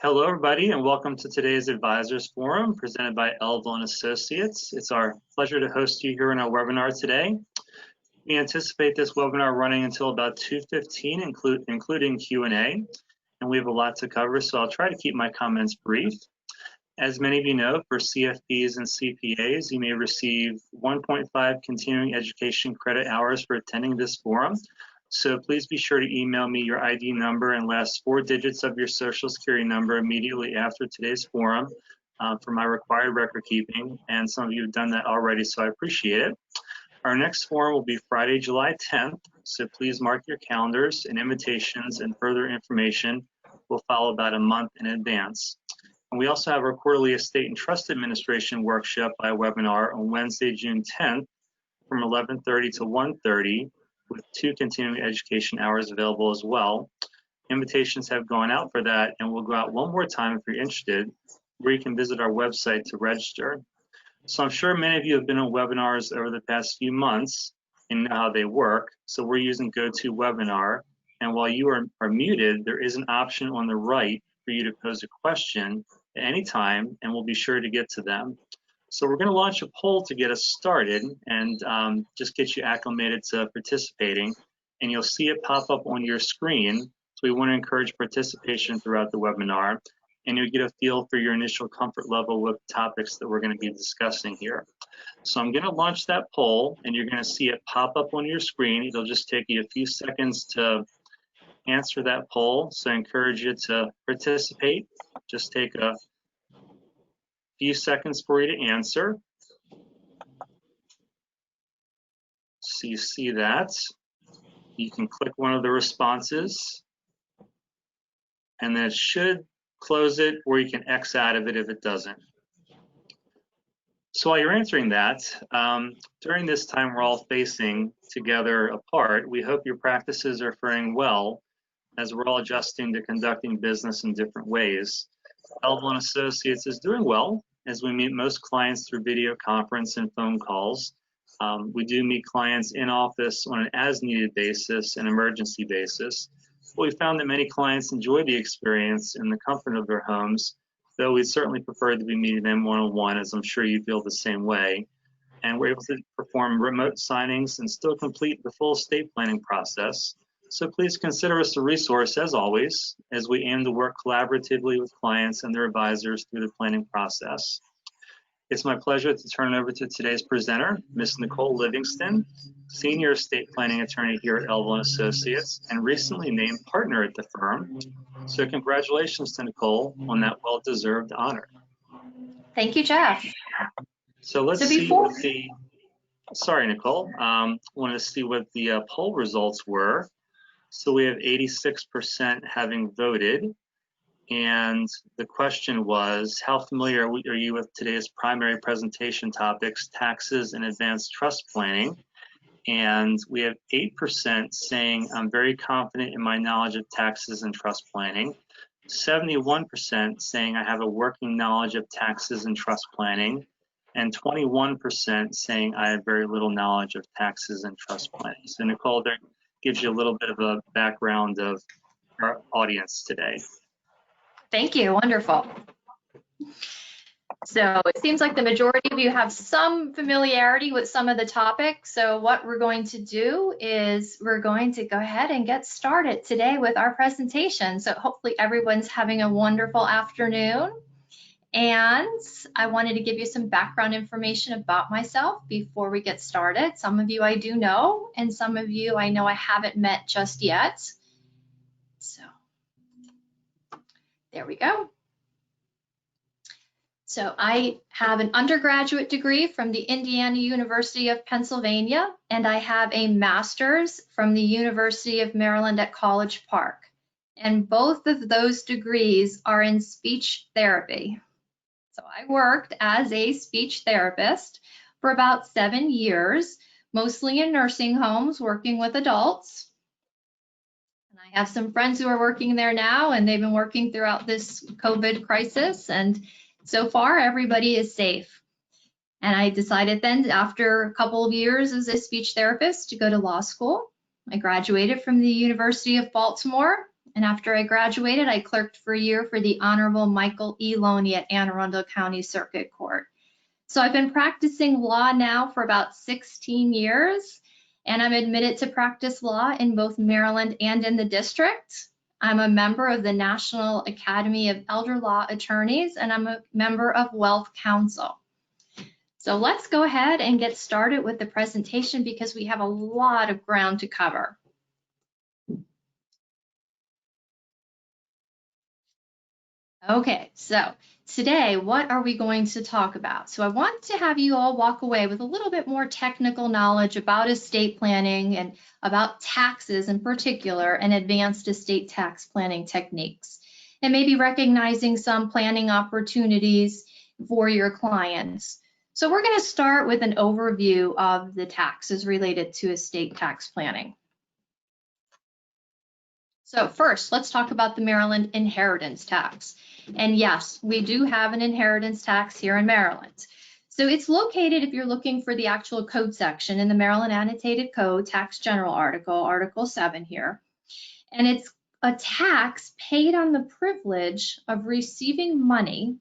Hello, everybody, and welcome to today's Advisors Forum presented by Elville and Associates. It's our pleasure to host you here in our webinar today. We anticipate this webinar running until about 2:15, including Q&A, and we have a lot to cover, so I'll try to keep my comments brief. As many of you know, for CFPs and CPAs, you may receive 1.5 continuing education credit hours for attending this forum. So please be sure to email me your ID number and last 4 digits of your Social Security number immediately after today's forum for my required record keeping. And some of you have done that already, so I appreciate it. Our next forum will be Friday, July 10th. So please mark your calendars, and invitations and further information will follow about a month in advance. And we also have our quarterly Estate and Trust Administration workshop by webinar on Wednesday, June 10th from 11:30 to 1:30. with 2 continuing education hours available as well. Invitations have gone out for that and will go out one more time if you're interested, where you can visit our website to register. So I'm sure many of you have been on webinars over the past few months and know how they work. So we're using GoToWebinar, and while you are muted, there is an option on the right for you to pose a question at any time, and we'll be sure to get to them. So we're going to launch a poll to get us started and just get you acclimated to participating, and you'll see it pop up on your screen. So we want to encourage participation throughout the webinar, and you'll get a feel for your initial comfort level with topics that we're going to be discussing here. So I'm going to launch that poll, and you're going to see it pop up on your screen. It'll just take you a few seconds to answer that poll, so I encourage you to participate. Just take a few seconds for you to answer. So you see that. You can click one of the responses, and then it should close it, or you can X out of it if it doesn't. So while you're answering that, during this time we're all facing together apart, we hope your practices are faring well as we're all adjusting to conducting business in different ways. Elville and Associates is doing well, as we meet most clients through video conference and phone calls. We do meet clients in office on an as-needed basis and emergency basis. But we found that many clients enjoy the experience in the comfort of their homes, though we certainly prefer to be meeting them one-on-one, as I'm sure you feel the same way. And we're able to perform remote signings and still complete the full estate planning process. So please consider us a resource, as always, as we aim to work collaboratively with clients and their advisors through the planning process. It's my pleasure to turn it over to today's presenter, Ms. Nicole Livingston, Senior Estate Planning Attorney here at Elville and Associates, and recently named partner at the firm. So congratulations to Nicole on that well-deserved honor. Thank you, Jeff. So let's see what the, sorry, Nicole, wanted to see what the poll results were. So we have 86% having voted, and the question was, how familiar are you with today's primary presentation topics, taxes and advanced trust planning? And we have 8% saying, I'm very confident in my knowledge of taxes and trust planning. 71% saying I have a working knowledge of taxes and trust planning, and 21% saying I have very little knowledge of taxes and trust planning. So Nicole, there gives you a little bit of a background of our audience today. Thank you, wonderful. So it seems like the majority of you have some familiarity with some of the topics. So what we're going to do is we're going to go ahead and get started today with our presentation. So hopefully everyone's having a wonderful afternoon. And I wanted to give you some background information about myself before we get started. Some of you I do know, and some of you I know I haven't met just yet. So there we go. So I have an undergraduate degree from the Indiana University of Pennsylvania, and I have a master's from the University of Maryland at College Park. And both of those degrees are in speech therapy. So I worked as a speech therapist for about 7 years, mostly in nursing homes, working with adults. And I have some friends who are working there now, and they've been working throughout this COVID crisis. And so far, everybody is safe. And I decided then, after a couple of years as a speech therapist, to go to law school. I graduated from the University of Baltimore, and after I graduated, I clerked for a year for the Honorable Michael E. Loney at Anne Arundel County Circuit Court. So I've been practicing law now for about 16 years, and I'm admitted to practice law in both Maryland and in the district. I'm a member of the National Academy of Elder Law Attorneys, and I'm a member of Wealth Counsel. So let's go ahead and get started with the presentation because we have a lot of ground to cover. Okay, so today, what are we going to talk about? So I want to have you all walk away with a little bit more technical knowledge about estate planning and about taxes in particular and advanced estate tax planning techniques, and maybe recognizing some planning opportunities for your clients. So we're going to start with an overview of the taxes related to estate tax planning. So first, let's talk about the Maryland inheritance tax. And yes, we do have an inheritance tax here in Maryland. So it's located, if you're looking for the actual code section, in the Maryland Annotated Code, Tax General Article, Article 7 here. And it's a tax paid on the privilege of receiving money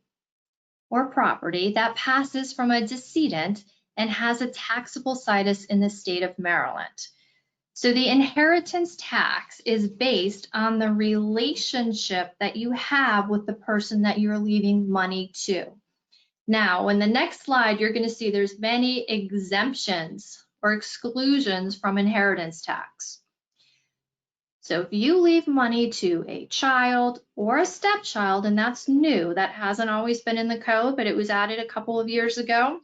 or property that passes from a decedent and has a taxable situs in the state of Maryland. So the inheritance tax is based on the relationship that you have with the person that you're leaving money to. Now, in the next slide, you're going to see there's many exemptions or exclusions from inheritance tax. So if you leave money to a child or a stepchild, and that's new, that hasn't always been in the code, but it was added a couple of years ago,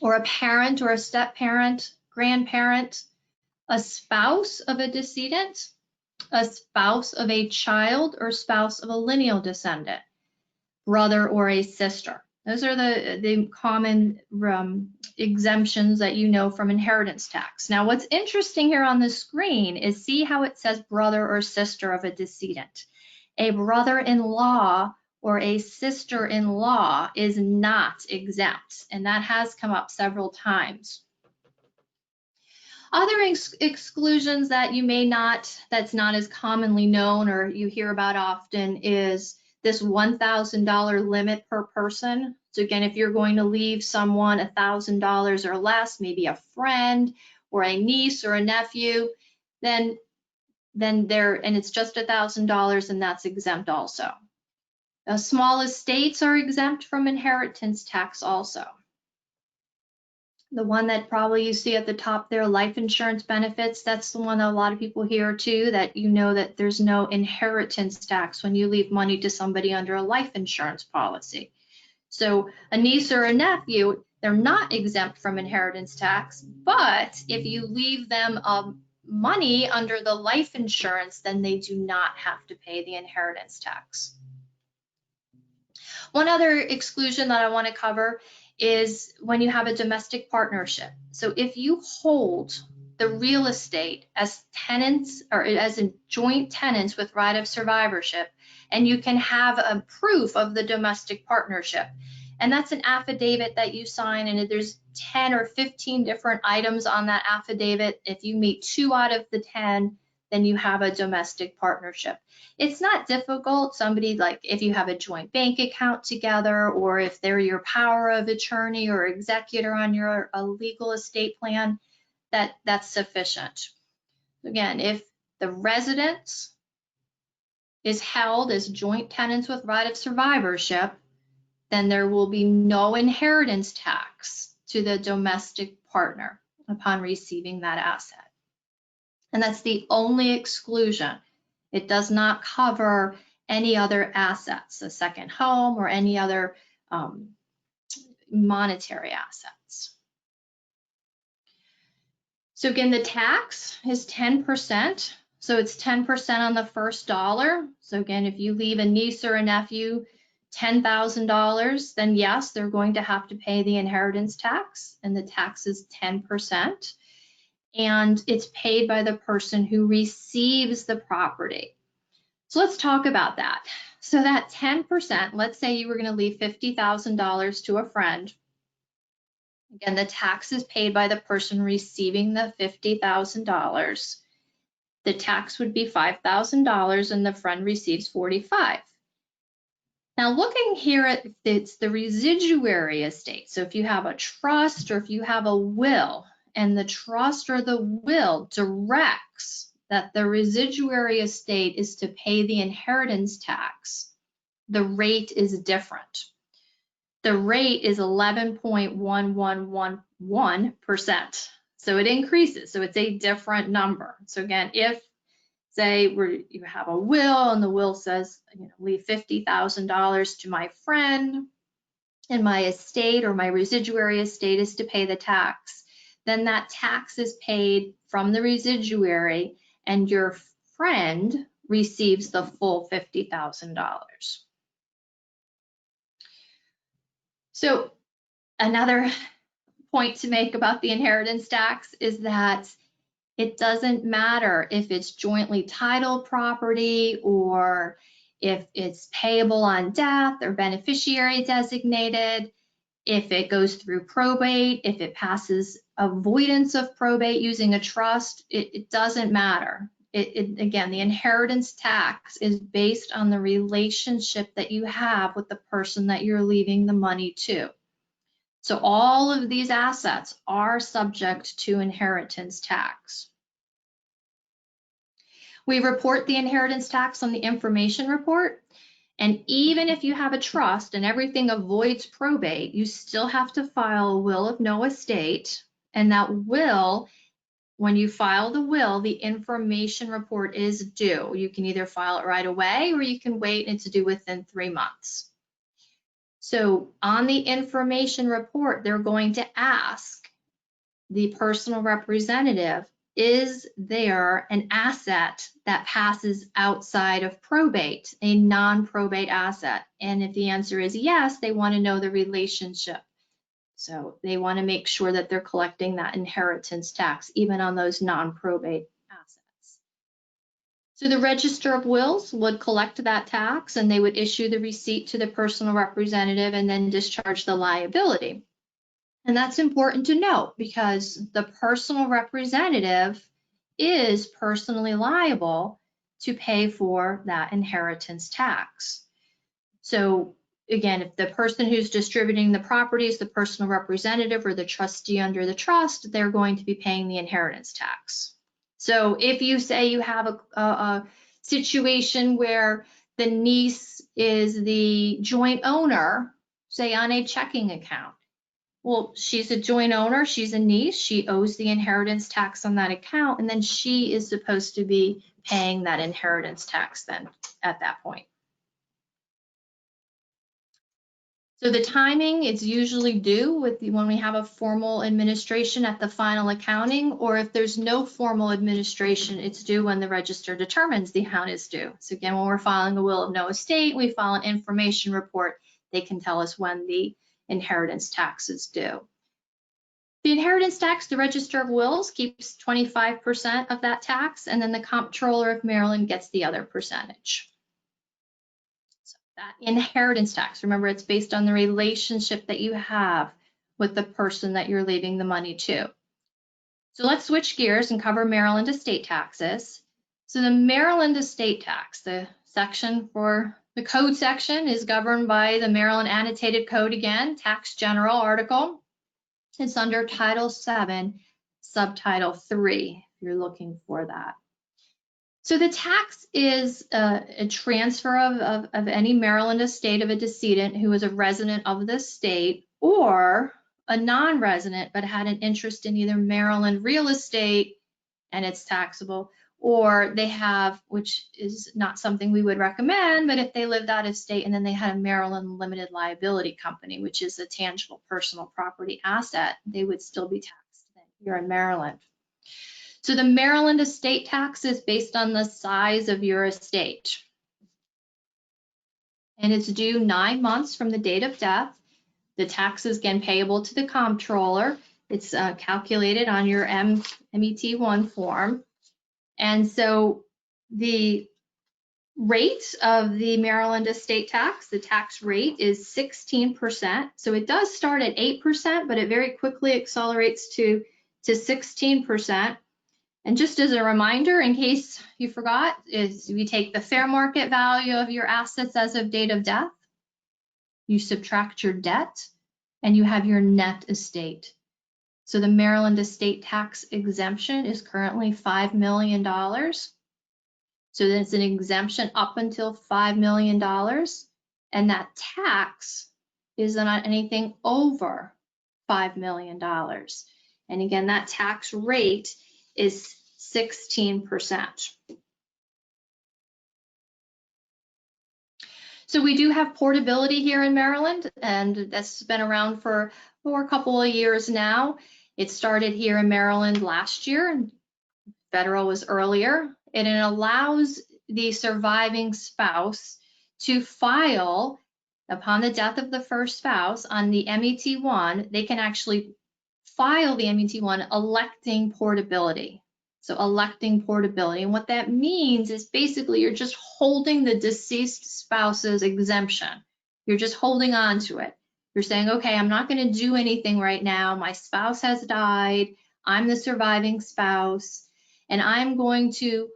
or a parent or a step-parent, grandparent, a spouse of a decedent, a spouse of a child or spouse of a lineal descendant, brother or a sister. Those are the common exemptions that you know from inheritance tax. Now, what's interesting here on the screen is see how it says brother or sister of a decedent. A brother-in-law or a sister-in-law is not exempt, and that has come up several times. Other exclusions that you may not, that's not as commonly known or you hear about often is this $1,000 limit per person. So again, if you're going to leave someone $1,000 or less, maybe a friend or a niece or a nephew, then and it's just $1,000 and that's exempt also. Small estates are exempt from inheritance tax also. The one that probably you see at the top there, life insurance benefits, that's the one that a lot of people hear too, that you know that there's no inheritance tax when you leave money to somebody under a life insurance policy. So a niece or a nephew, they're not exempt from inheritance tax, but if you leave them money under the life insurance, then they do not have to pay the inheritance tax. One other exclusion that I want to cover is when you have a domestic partnership. So if you hold the real estate as tenants or as in joint tenants with right of survivorship, and you can have a proof of the domestic partnership, and that's an affidavit that you sign, and there's 10 or 15 different items on that affidavit. If you meet 2 out of the 10, then you have a domestic partnership. It's not difficult. Somebody, like if you have a joint bank account together, or if they're your power of attorney or executor on your legal estate plan, that's sufficient. Again, if the residence is held as joint tenants with right of survivorship, then there will be no inheritance tax to the domestic partner upon receiving that asset. And that's the only exclusion. It does not cover any other assets, a second home or any other monetary assets. So again, the tax is 10%. So it's 10% on the first dollar. So again, if you leave a niece or a nephew $10,000, then yes, they're going to have to pay the inheritance tax, and the tax is 10%. And it's paid by the person who receives the property. So let's talk about that. So that 10%, let's say you were going to leave $50,000 to a friend. Again, the tax is paid by the person receiving the $50,000. the tax would be $5,000 and the friend receives $45,000. Now looking here at it's the residuary estate. So if you have a trust or if you have a will and the trust or the will directs that the residuary estate is to pay the inheritance tax, the rate is different. The rate is 11.1111%. So it increases. So it's a different number. So again, if say you have a will and the will says, leave $50,000 to my friend and my estate or my residuary estate is to pay the tax, then that tax is paid from the residuary and your friend receives the full $50,000. So another point to make about the inheritance tax is that it doesn't matter if it's jointly titled property or if it's payable on death or beneficiary designated, if it goes through probate, if it passes avoidance of probate using a trust, it doesn't matter. Again, the inheritance tax is based on the relationship that you have with the person that you're leaving the money to. So all of these assets are subject to inheritance tax. We report the inheritance tax on the information report. And even if you have a trust and everything avoids probate, you still have to file a will of no estate. And that will, when you file the will, the information report is due. You can either file it right away or you can wait and it's due within 3 months. So on the information report, they're going to ask the personal representative, is there an asset that passes outside of probate, a non-probate asset? And if the answer is yes, they want to know the relationship. So they want to make sure that they're collecting that inheritance tax, even on those non-probate assets. So the Register of Wills would collect that tax and they would issue the receipt to the personal representative and then discharge the liability. And that's important to note because the personal representative is personally liable to pay for that inheritance tax. So again, if the person who's distributing the property is the personal representative or the trustee under the trust, they're going to be paying the inheritance tax. So if you say you have a situation where the niece is the joint owner, say on a checking account, well, she's a joint owner, she's a niece, she owes the inheritance tax on that account, and then she is supposed to be paying that inheritance tax then at that point. So the timing is usually due when we have a formal administration at the final accounting, or if there's no formal administration, it's due when the register determines the amount is due. So again, when we're filing a will of no estate, we file an information report, they can tell us when the inheritance tax is due. The inheritance tax, the Register of Wills keeps 25% of that tax, and then the Comptroller of Maryland gets the other percentage. So that inheritance tax, remember, it's based on the relationship that you have with the person that you're leaving the money to. So let's switch gears and cover Maryland estate taxes. So the Maryland estate tax, the section for the code section, is governed by the Maryland Annotated Code again, Tax General article. It's under Title 7, Subtitle 3, if you're looking for that. So the tax is a transfer of any Maryland estate of a decedent who is a resident of the state or a non-resident but had an interest in either Maryland real estate and it's taxable, or they have, which is not something we would recommend, but if they lived out of state and then they had a Maryland limited liability company, which is a tangible personal property asset, they would still be taxed here in Maryland. So the Maryland estate tax is based on the size of your estate. And it's due 9 months from the date of death. The tax is again payable to the comptroller. It's calculated on your MET1 form. And so the rate of the Maryland estate tax, the tax rate is 16%. So it does start at 8%, but it very quickly accelerates to 16%. And just as a reminder, in case you forgot, is we take the fair market value of your assets as of date of death, you subtract your debt, and you have your net estate. So the Maryland estate tax exemption is currently $5 million. So there's an exemption up until $5 million, and that tax is on anything over $5 million. And again, that tax rate is 16%. So we do have portability here in Maryland, and that's been around for a couple of years now. It started here in Maryland last year, and federal was earlier, and it allows the surviving spouse to file upon the death of the first spouse on the MET1. They can actually file the MET1 electing portability. So electing portability, and what that means is basically you're just holding the deceased spouse's exemption. You're just holding on to it. You're saying, okay, I'm not going to do anything right now. My spouse has died. I'm the surviving spouse, and I'm going to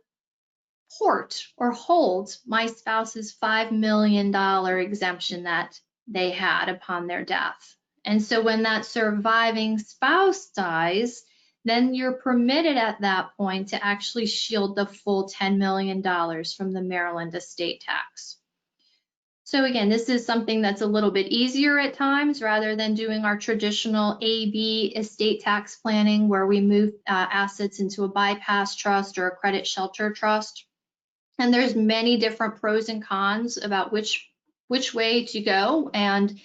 port or hold my spouse's $5 million exemption that they had upon their death. And so when that surviving spouse dies, then you're permitted at that point to actually shield the full $10 million from the Maryland estate tax. So again, this is something that's a little bit easier at times rather than doing our traditional AB estate tax planning where we move assets into a bypass trust or a credit shelter trust. And there's many different pros and cons about which way to go. And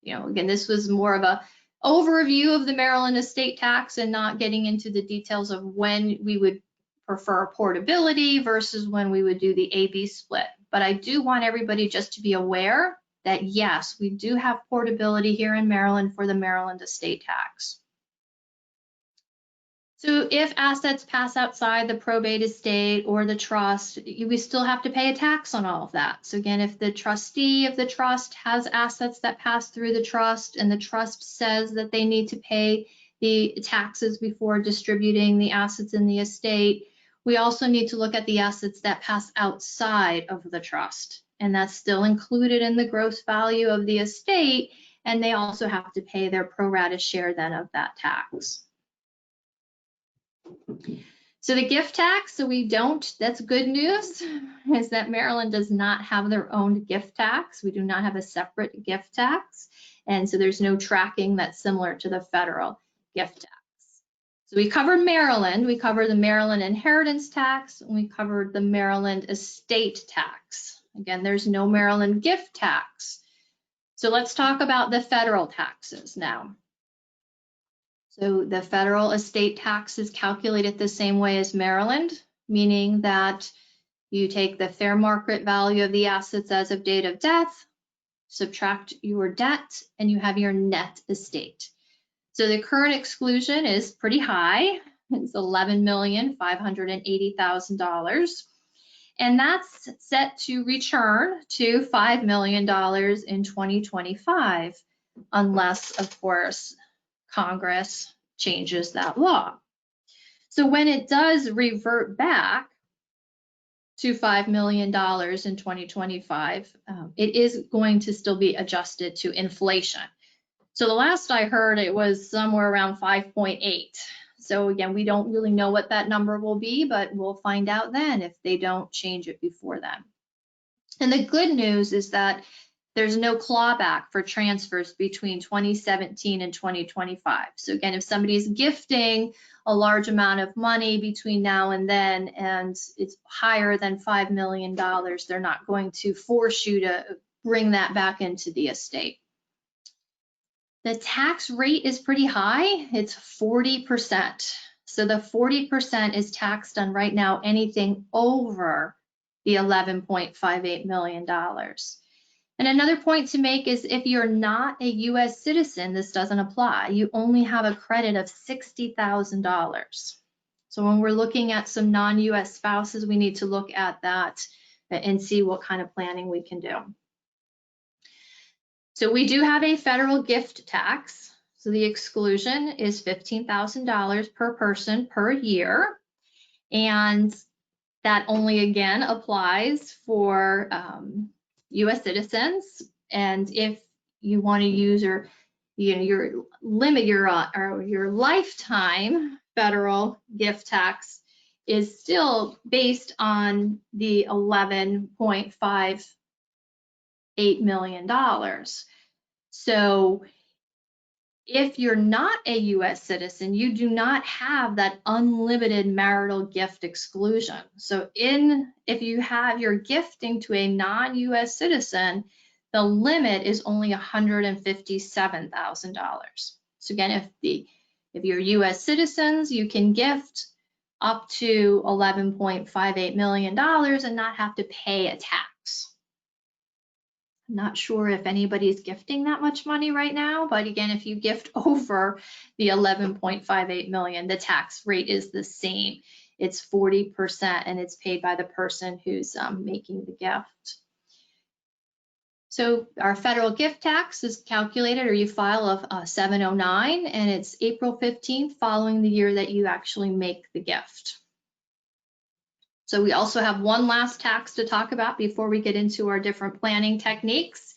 again, this was more of a overview of the Maryland estate tax and not getting into the details of when we would prefer portability versus when we would do the AB split. But I do want everybody just to be aware that yes, we do have portability here in Maryland for the Maryland estate tax. So if assets pass outside the probate estate or the trust, we still have to pay a tax on all of that. So again, if the trustee of the trust has assets that pass through the trust and the trust says that they need to pay the taxes before distributing the assets in the estate, we also need to look at the assets that pass outside of the trust. And that's still included in the gross value of the estate, and they also have to pay their pro rata share then of that tax. So the gift tax, so we don't, that's good news, is that Maryland does not have their own gift tax. We do not have a separate gift tax. And so there's no tracking that's similar to the federal gift tax. So we covered Maryland, we covered the Maryland inheritance tax, and we covered the Maryland estate tax. Again, there's no Maryland gift tax. So let's talk about the federal taxes now. So the federal estate tax is calculated the same way as Maryland, meaning that you take the fair market value of the assets as of date of death, subtract your debt, and you have your net estate. So the current exclusion is pretty high. It's $11,580,000. And that's set to return to $5 million in 2025, unless, of course, Congress changes that law. So when it does revert back to $5 million in 2025, it is going to still be adjusted to inflation. So the last I heard, it was somewhere around 5.8. So again, we don't really know what that number will be, but we'll find out then if they don't change it before then. And the good news is that there's no clawback for transfers between 2017 and 2025. So again, if somebody's gifting a large amount of money between now and then, and it's higher than $5 million, they're not going to force you to bring that back into the estate. The tax rate is pretty high. It's 40%. So the 40% is taxed on right now anything over the $11.58 million. And another point to make is if you're not a US citizen, this doesn't apply. You only have a credit of $60,000. So when we're looking at some non-US spouses, we need to look at that and see what kind of planning we can do. So we do have a federal gift tax. So the exclusion is $15,000 per person per year. And that only again applies for US citizens. And if you want to use your limit your lifetime federal gift tax is still based on the $11.58 million. So if you're not a US citizen, you do not have that unlimited marital gift exclusion. So if you're gifting to a non-US citizen, the limit is only $157,000. So again, if you're US citizens, you can gift up to $11.58 million and not have to pay a tax. I'm not sure if anybody's gifting that much money right now, but again, if you gift over the 11.58 million, the tax rate is the same. It's 40% and it's paid by the person who's making the gift. So our federal gift tax is calculated, or you file a 709, and it's April 15th following the year that you actually make the gift. So we also have one last tax to talk about before we get into our different planning techniques,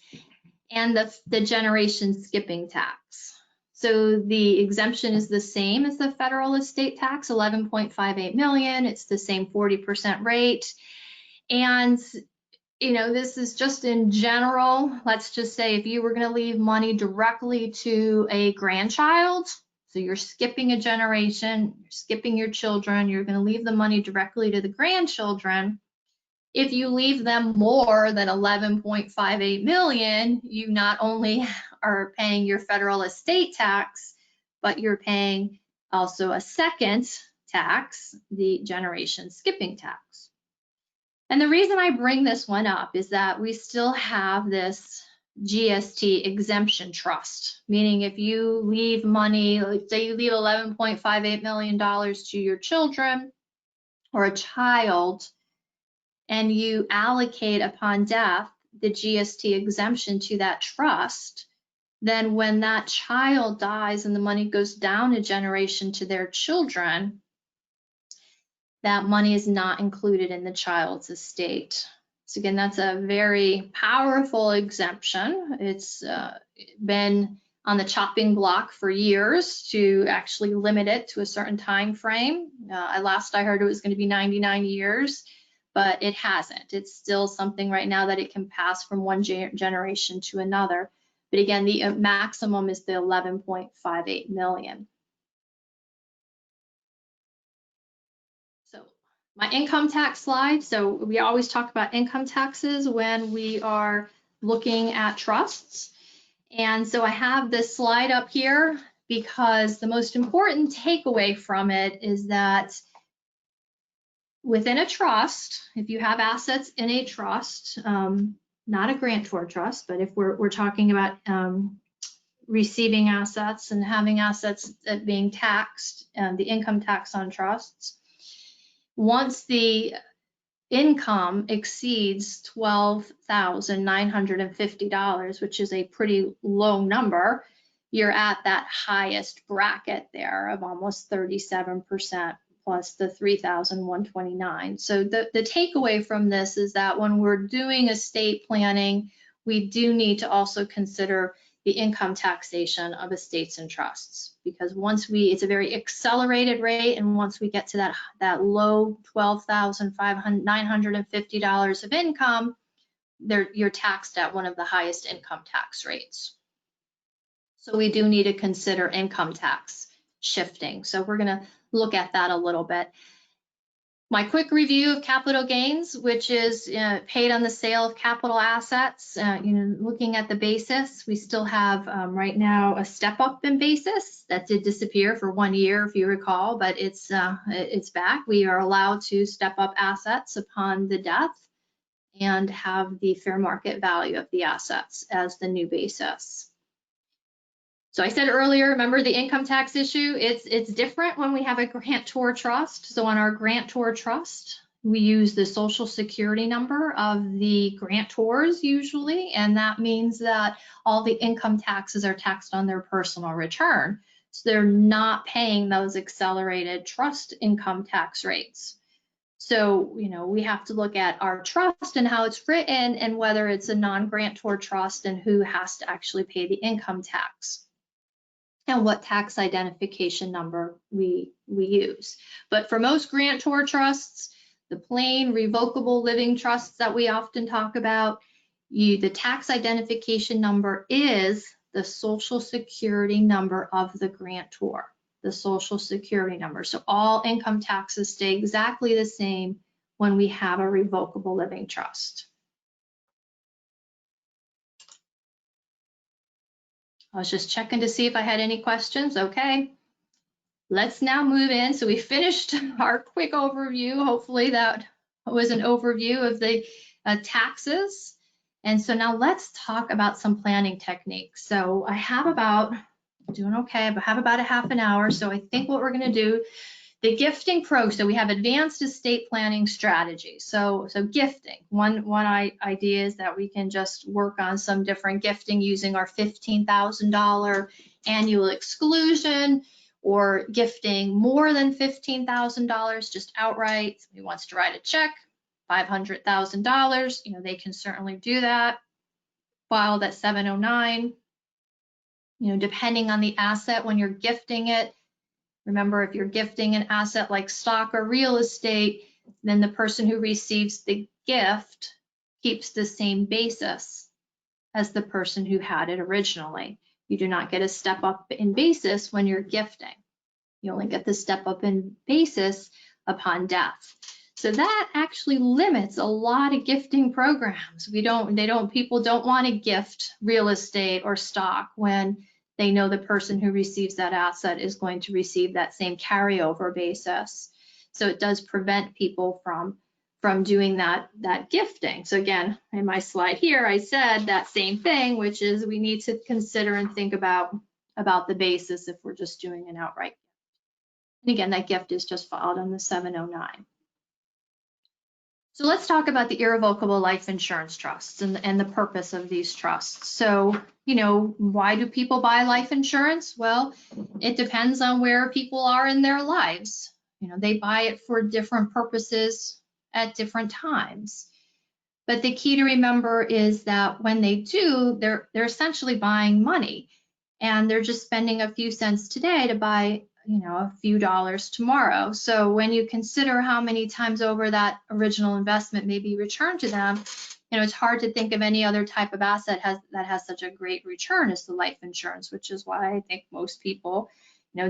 and the generation skipping tax. So the exemption is the same as the federal estate tax, 11.58 million. It's the same 40% rate. And this is just in general. Let's just say if you were going to leave money directly to a grandchild, so you're skipping a generation, you're skipping your children, you're going to leave the money directly to the grandchildren. If you leave them more than 11.58 million, you not only are paying your federal estate tax, but you're paying also a second tax, the generation skipping tax. And the reason I bring this one up is that we still have this GST exemption trust, meaning if you leave money, let's say you leave $11.58 million to your children or a child, and you allocate upon death the GST exemption to that trust, then when that child dies and the money goes down a generation to their children, that money is not included in the child's estate. So again, that's a very powerful exemption. It's been on the chopping block for years to actually limit it to a certain time frame. Last I heard it was going to be 99 years, but it hasn't. It's still something right now that it can pass from one generation to another. But again, the maximum is the 11.58 million. My income tax slide. So we always talk about income taxes when we are looking at trusts. And so I have this slide up here because the most important takeaway from it is that within a trust, if you have assets in a trust, not a grantor trust, but if we're talking about receiving assets and having assets being taxed, the income tax on trusts, once the income exceeds $12,950, which is a pretty low number, you're at that highest bracket there of almost 37% plus the 3,129. So the takeaway from this is that when we're doing estate planning, we do need to also consider the income taxation of estates and trusts, because it's a very accelerated rate, and once we get to that low $12,950 of income, you're taxed at one of the highest income tax rates. So we do need to consider income tax shifting. So we're going to look at that a little bit. My quick review of capital gains, which is paid on the sale of capital assets. Looking at the basis, we still have right now a step up in basis that did disappear for 1 year, if you recall, but it's back. We are allowed to step up assets upon the death and have the fair market value of the assets as the new basis. So I said earlier, remember the income tax issue, it's different when we have a grantor trust. So on our grantor trust, we use the social security number of the grantors usually, and that means that all the income taxes are taxed on their personal return. So they're not paying those accelerated trust income tax rates. So, we have to look at our trust and how it's written and whether it's a non-grantor trust and who has to actually pay the income tax and what tax identification number we use. But for most grantor trusts, the plain revocable living trusts that we often talk about, the tax identification number is the Social Security number of the grantor, the Social Security number. So all income taxes stay exactly the same when we have a revocable living trust. I was just checking to see if I had any questions. Okay, let's now move in. So we finished our quick overview. Hopefully that was an overview of the taxes. And so now let's talk about some planning techniques. So I have about, doing okay, but have about a half an hour. So I think what we're gonna do, the gifting so we have advanced estate planning strategies. So gifting, one idea is that we can just work on some different gifting using our $15,000 annual exclusion, or gifting more than $15,000 just outright. Somebody wants to write a check, $500,000, they can certainly do that, filed at 709. Depending on the asset when you're gifting it. Remember, if you're gifting an asset like stock or real estate, then the person who receives the gift keeps the same basis as the person who had it originally. You do not get a step up in basis when you're gifting. You only get the step up in basis upon death. So that actually limits a lot of gifting programs. People don't want to gift real estate or stock when they know the person who receives that asset is going to receive that same carryover basis. So it does prevent people from doing that gifting. So again, in my slide here, I said that same thing, which is we need to consider and think about the basis if we're just doing an outright gift. And again, that gift is just filed on the 709. So let's talk about the irrevocable life insurance trusts and the purpose of these trusts. So, why do people buy life insurance? Well, it depends on where people are in their lives. They buy it for different purposes at different times. But the key to remember is that when they do, they're essentially buying money, and they're just spending a few cents today to buy a few dollars tomorrow. So when you consider how many times over that original investment may be returned to them, it's hard to think of any other type of asset that has such a great return as the life insurance, which is why I think most people,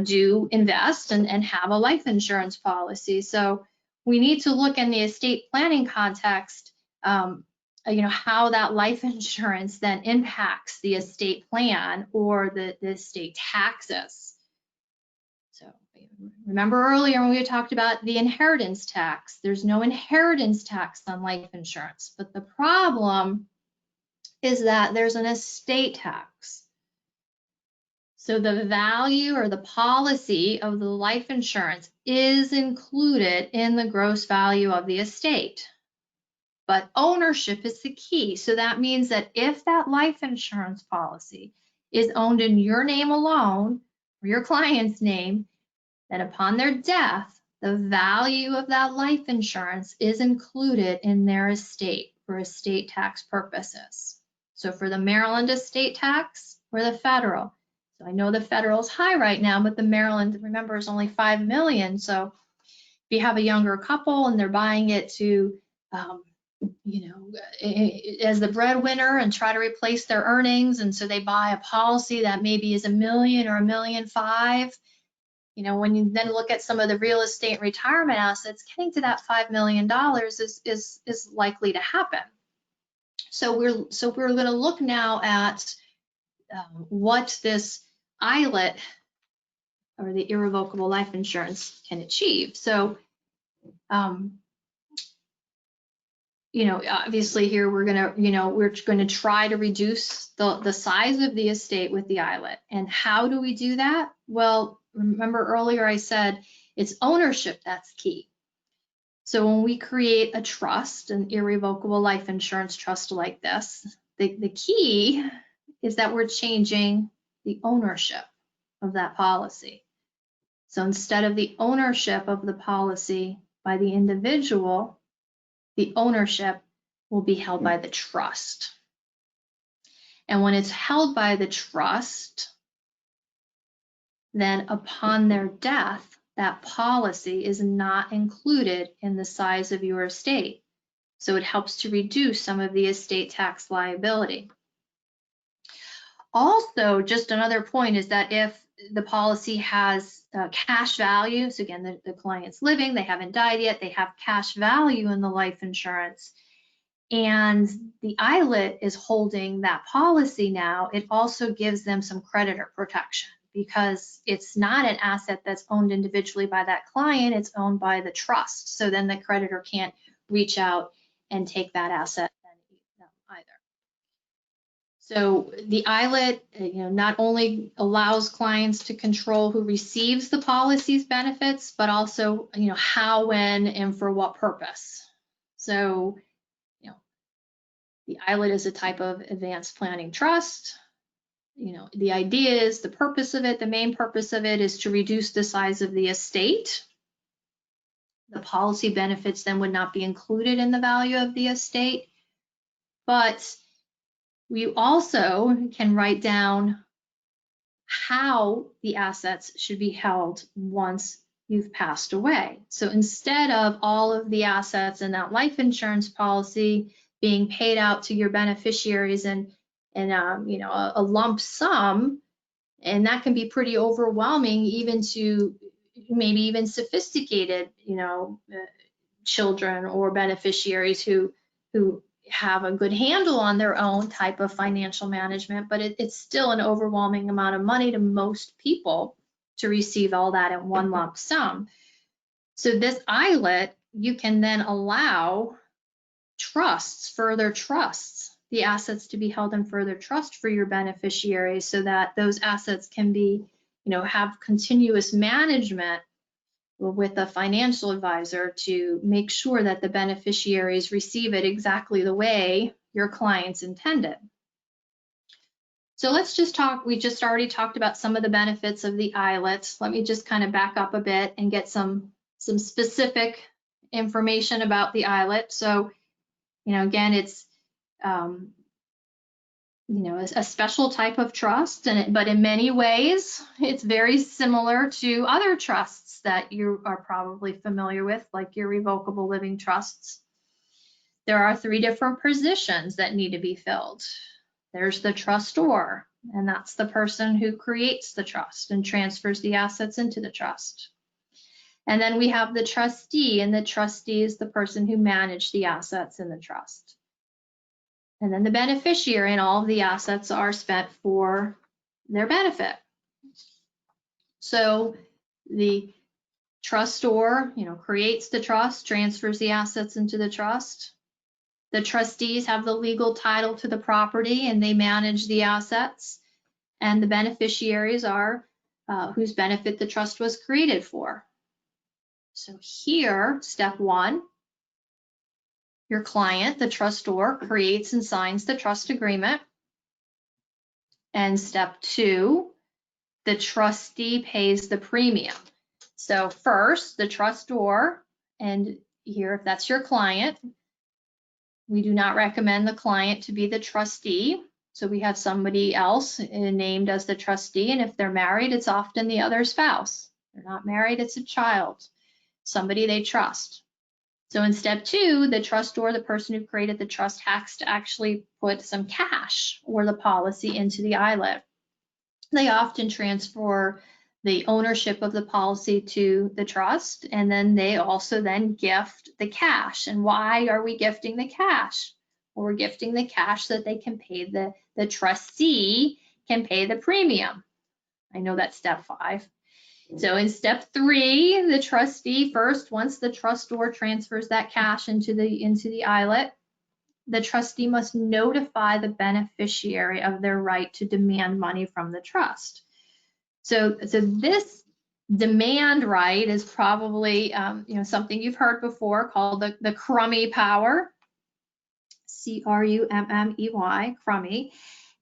do invest and have a life insurance policy. So we need to look in the estate planning context, how that life insurance then impacts the estate plan or the estate taxes. So remember earlier when we talked about the inheritance tax, there's no inheritance tax on life insurance, but the problem is that there's an estate tax. So the value or the policy of the life insurance is included in the gross value of the estate. But ownership is the key. So that means that if that life insurance policy is owned in your name alone, or your client's name, then upon their death, the value of that life insurance is included in their estate for estate tax purposes. So for the Maryland estate tax or the federal. So I know the federal is high right now, but the Maryland, remember, is only $5 million. So if you have a younger couple and they're buying it to, as the breadwinner and try to replace their earnings, and so they buy a policy that maybe is $1 million or $1.5 million. When you then look at some of the real estate retirement assets, getting to that $5 million is likely to happen. So we're going to look now at what this ILIT or the irrevocable life insurance can achieve. So, obviously here we're going to try to reduce the size of the estate with the ILIT. And how do we do that? Well, remember earlier I said it's ownership that's key. So when we create a trust, an irrevocable life insurance trust like this, the key is that we're changing the ownership of that policy. So instead of the ownership of the policy by the individual, the ownership will be held by the trust. And when it's held by the trust, then upon their death, that policy is not included in the size of your estate. So it helps to reduce some of the estate tax liability. Also, just another point is that if the policy has cash value, so again, the client's living, they haven't died yet, they have cash value in the life insurance, and the ILIT is holding that policy now, it also gives them some creditor protection because it's not an asset that's owned individually by that client, it's owned by the trust. So then the creditor can't reach out and take that asset either. So the ILIT, not only allows clients to control who receives the policy's benefits, but also, how, when, and for what purpose. So, the ILIT is a type of advanced planning trust. The idea is, the purpose of it, the main purpose of it is to reduce the size of the estate. The policy benefits then would not be included in the value of the estate, but we also can write down how the assets should be held once you've passed away. So instead of all of the assets in that life insurance policy being paid out to your beneficiaries in a lump sum, and that can be pretty overwhelming even to maybe even sophisticated children or beneficiaries who have a good handle on their own type of financial management, but it's still an overwhelming amount of money to most people to receive all that in one lump sum. So this ILIT, you can then allow trusts, further trusts, the assets to be held in further trust for your beneficiaries so that those assets can be, have continuous management with a financial advisor to make sure that the beneficiaries receive it exactly the way your clients intended. So let's just talk, we just already talked about some of the benefits of the ILIT. Let me just kind of back up a bit and get some specific information about the ILIT. So, again, it's a special type of trust, but in many ways, it's very similar to other trusts that you are probably familiar with, like your irrevocable living trusts. There are 3 different positions that need to be filled. There's the trustor, and that's the person who creates the trust and transfers the assets into the trust. And then we have the trustee, and the trustee is the person who managed the assets in the trust. And then the beneficiary, and all of the assets are spent for their benefit. So the trustor, creates the trust, transfers the assets into the trust. The trustees have the legal title to the property and they manage the assets. And the beneficiaries are whose benefit the trust was created for. So here, step 1, your client, the trustor, creates and signs the trust agreement. And step 2, the trustee pays the premium. So first, the trustor, and here, if that's your client, we do not recommend the client to be the trustee. So we have somebody else named as the trustee, and if they're married, it's often the other spouse. If they're not married, it's a child, somebody they trust. So in step 2, the trustor, the person who created the trust, has to actually put some cash or the policy into the ILIT. They often transfer the ownership of the policy to the trust, and then they also then gift the cash. And why are we gifting the cash? Well, we're gifting the cash so that they can pay the trustee can pay the premium. I know that's step 5. So in step 3, the trustee first, once the trustor transfers that cash into the ILIT, the trustee must notify the beneficiary of their right to demand money from the trust. So this demand right is probably something you've heard before called the Crummey power, C-R-U-M-M-E-Y, Crummey.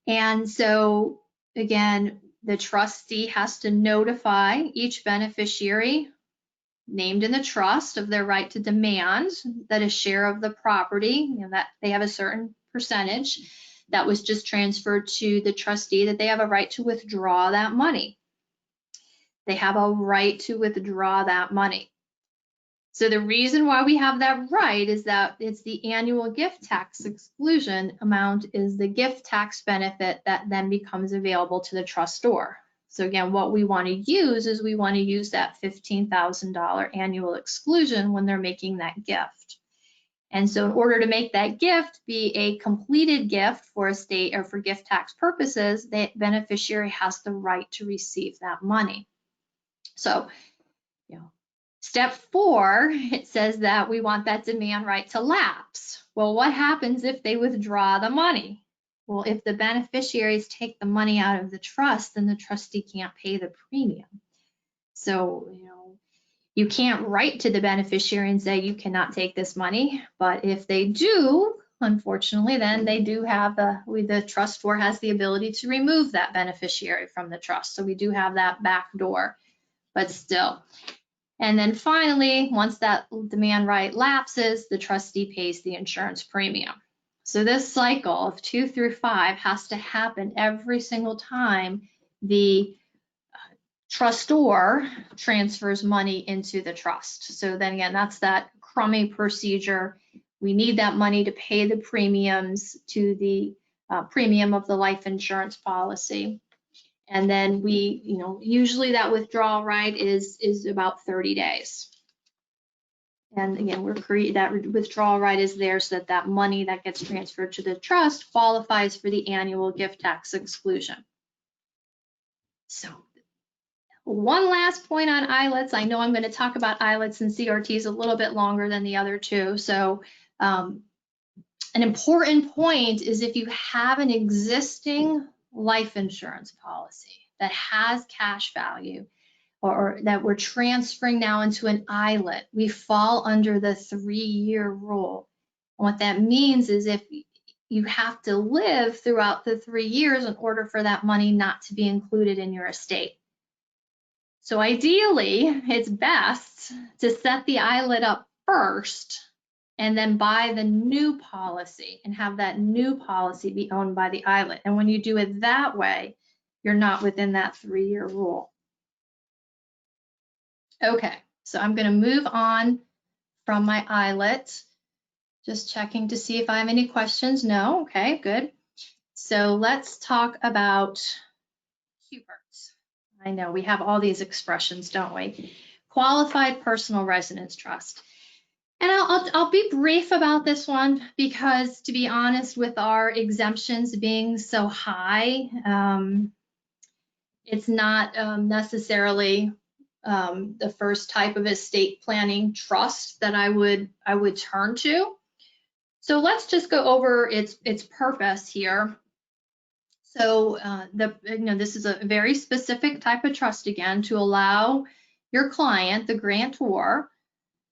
And so again, the trustee has to notify each beneficiary named in the trust of their right to demand that a share of the property, that they have a certain percentage that was just transferred to the trustee, that they have a right to withdraw that money. They have a right to withdraw that money. So the reason why we have that right is that it's the annual gift tax exclusion amount is the gift tax benefit that then becomes available to the trustor. So again, what we want to use is we want to use that $15,000 annual exclusion when they're making that gift. And so in order to make that gift be a completed gift for estate or for gift tax purposes, the beneficiary has the right to receive that money. So, step 4, it says that we want that demand right to lapse. Well, what happens if they withdraw the money? Well, if the beneficiaries take the money out of the trust, then the trustee can't pay the premium. So, you can't write to the beneficiary and say you cannot take this money, but if they do, unfortunately, then they do have the trustor has the ability to remove that beneficiary from the trust. So we do have that back door, but still. And then finally, once that demand right lapses, the trustee pays the insurance premium. So this cycle of 2 through 5 has to happen every single time the trustor transfers money into the trust. So then again, that's that Crummey procedure. We need that money to pay the premiums to the premium of the life insurance policy. And then we, usually that withdrawal right is about 30 days. And again, that withdrawal right is there so that that money that gets transferred to the trust qualifies for the annual gift tax exclusion. So one last point on ILITs. I know I'm going to talk about ILITs and CRTs a little bit longer than the other two. So an important point is if you have an existing life insurance policy that has cash value or that we're transferring now into an ILIT, we fall under the 3-year rule. And what that means is if you have to live throughout the 3 years in order for that money not to be included in your estate. So ideally, it's best to set the ILIT up first and then buy the new policy and have that new policy be owned by the ILIT. And when you do it that way, you're not within that 3-year rule. Okay, so I'm going to move on from my ILIT. Just checking to see if I have any questions. No, okay, good. So let's talk about QPRTs. I know we have all these expressions, don't we? Qualified Personal Residence Trust. And I'll be brief about this one because, to be honest, with our exemptions being so high, it's not necessarily the first type of estate planning trust that I would turn to. So let's just go over its purpose here. So this is a very specific type of trust, again, to allow your client, the grantor,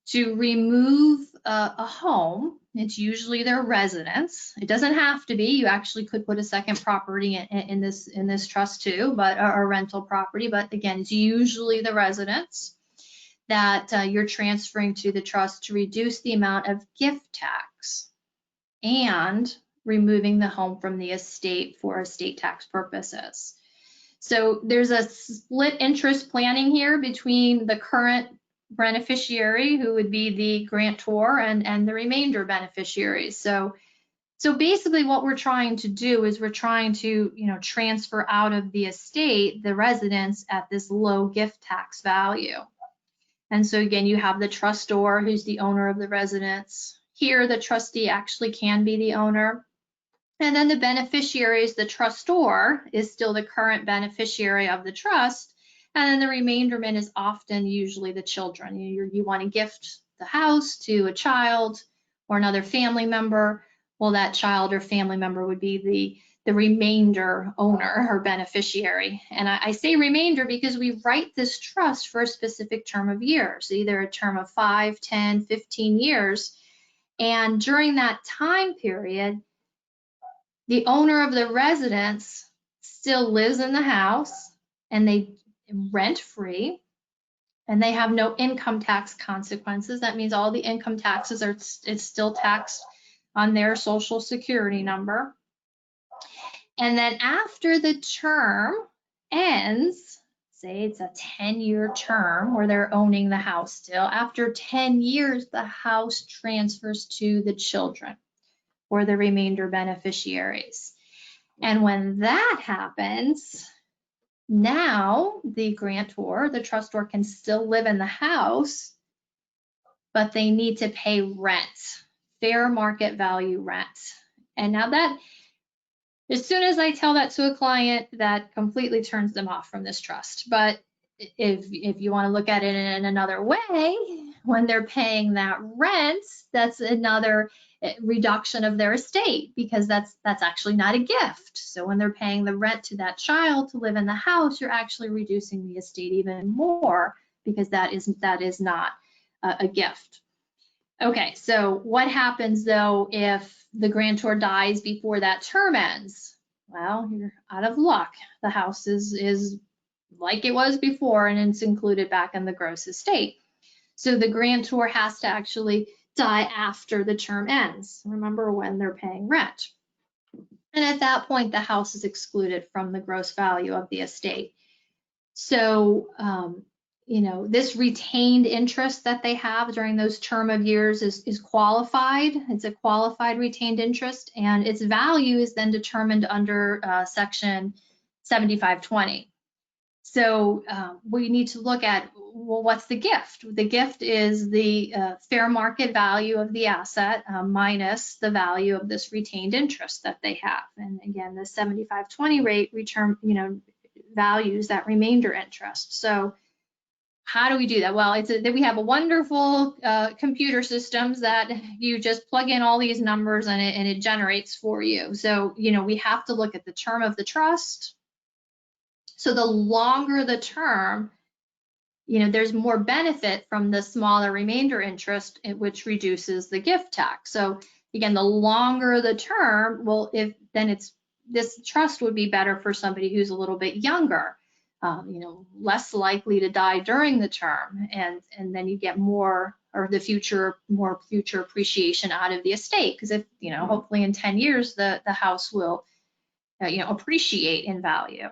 to remove a home. It's usually their residence. It doesn't have to be. You actually could put a second property in this trust too, but a rental property. But again, it's usually the residence that you're transferring to the trust to reduce the amount of gift tax and removing the home from the estate for estate tax purposes. So there's a split interest planning here between the current beneficiary, who would be the grantor, and the remainder beneficiaries. So basically what we're trying to do is we're trying to transfer out of the estate the residence at this low gift tax value. And so again, you have the trustor, who's the owner of the residence. Here, the trustee actually can be the owner. And then the beneficiaries, the trustor is still the current beneficiary of the trust. And then the remainderment is often usually the children. You want to gift the house to a child or another family member. Well, that child or family member would be the remainder owner or beneficiary. And I say remainder because we write this trust for a specific term of years, either a term of 5, 10, 15 years. And during that time period, the owner of the residence still lives in the house and they rent free. and they have no income tax consequences. That means all the income taxes it's still taxed on their Social Security number. And then after the term ends, say it's a 10-year term where they're owning the house still, after 10 years, the house transfers to the children or the remainder beneficiaries. And when that happens, now the grantor, the trustor, can still live in the house, but they need to pay rent, fair market value rent. And now that, as soon as I tell that to a client, that completely turns them off from this trust. But if you want to look at it in another way, when they're paying that rent, that's another reduction of their estate, because that's actually not a gift. So when they're paying the rent to that child to live in the house, you're actually reducing the estate even more, because that is not a gift. Okay, so what happens though if the grantor dies before that term ends? Well, you're out of luck. The house is like it was before, and it's included back in the gross estate. So the grantor has to actually die after the term ends. Remember, when they're paying rent. And at that point, the house is excluded from the gross value of the estate. So, this retained interest that they have during those term of years is qualified. It's a qualified retained interest, and its value is then determined under section 7520. So we need to look at, well, what's the gift? The gift is the fair market value of the asset minus the value of this retained interest that they have. And again, the 7520 rate return, values that remainder interest. So how do we do that? Well, we have a wonderful computer systems that you just plug in all these numbers and it generates for you. So, we have to look at the term of the trust. So the longer the term, there's more benefit from the smaller remainder interest, which reduces the gift tax. So again, the longer the term, well, this trust would be better for somebody who's a little bit younger, less likely to die during the term, and then you get more future appreciation out of the estate, because if hopefully in 10 years the house will appreciate in value.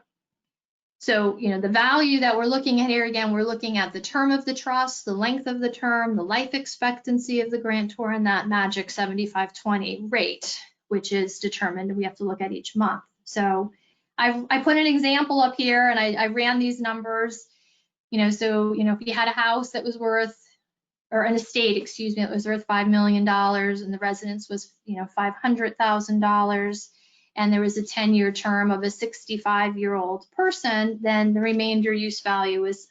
So, the value that we're looking at here, again, we're looking at the term of the trust, the length of the term, the life expectancy of the grantor, and that magic 7520 rate, which is determined. We have to look at each month. So I put an example up here, and I ran these numbers, so, if you had a house that was worth, or an estate, excuse me, that was worth $5 million, and the residence was, $500,000, and there was a 10-year term of a 65-year-old person, then the remainder use value is,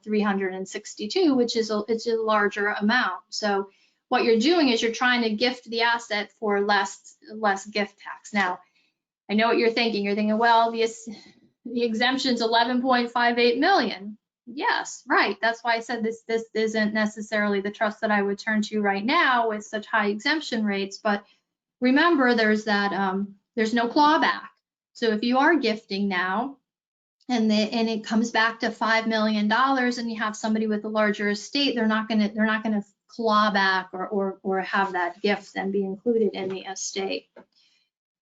362, which is it's a larger amount. So what you're doing is you're trying to gift the asset for less gift tax. Now, I know what you're thinking. You're thinking, well, the exemption's 11.58 million. Yes, right. That's why I said this isn't necessarily the trust that I would turn to right now with such high exemption rates. But remember, there's no clawback. So if you are gifting now, and it comes back to $5 million, and you have somebody with a larger estate, they're not gonna claw back or have that gift then be included in the estate.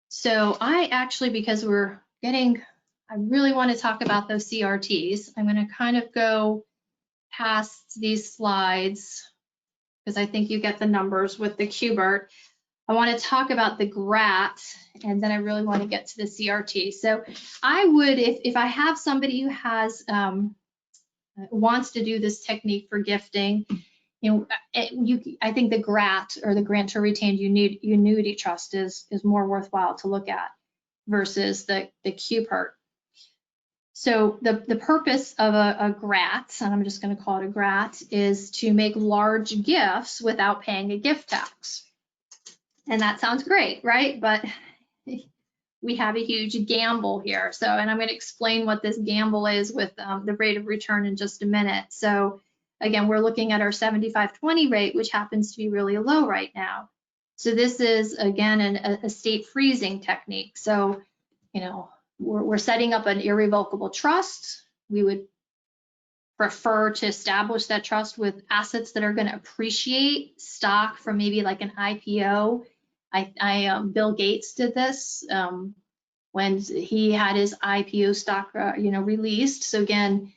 So I actually, because I really want to talk about those CRTs. I'm going to kind of go past these slides because I think you get the numbers with the QPRT. I want to talk about the GRAT, and then I really want to get to the CRT. So I would, if I have somebody who has wants to do this technique for gifting, I think the GRAT, or the Grantor Retained Annuity Trust, is more worthwhile to look at versus the QPRT. So the purpose of a GRAT, and I'm just going to call it a GRAT, is to make large gifts without paying a gift tax. And that sounds great, right? But we have a huge gamble here. So, and I'm going to explain what this gamble is with the rate of return in just a minute. So again, we're looking at our 7520 rate, which happens to be really low right now. So this is, again, an estate freezing technique. So, we're setting up an irrevocable trust. We would prefer to establish that trust with assets that are going to appreciate stock from maybe like an IPO. Bill Gates did this when he had his IPO stock, released. So again,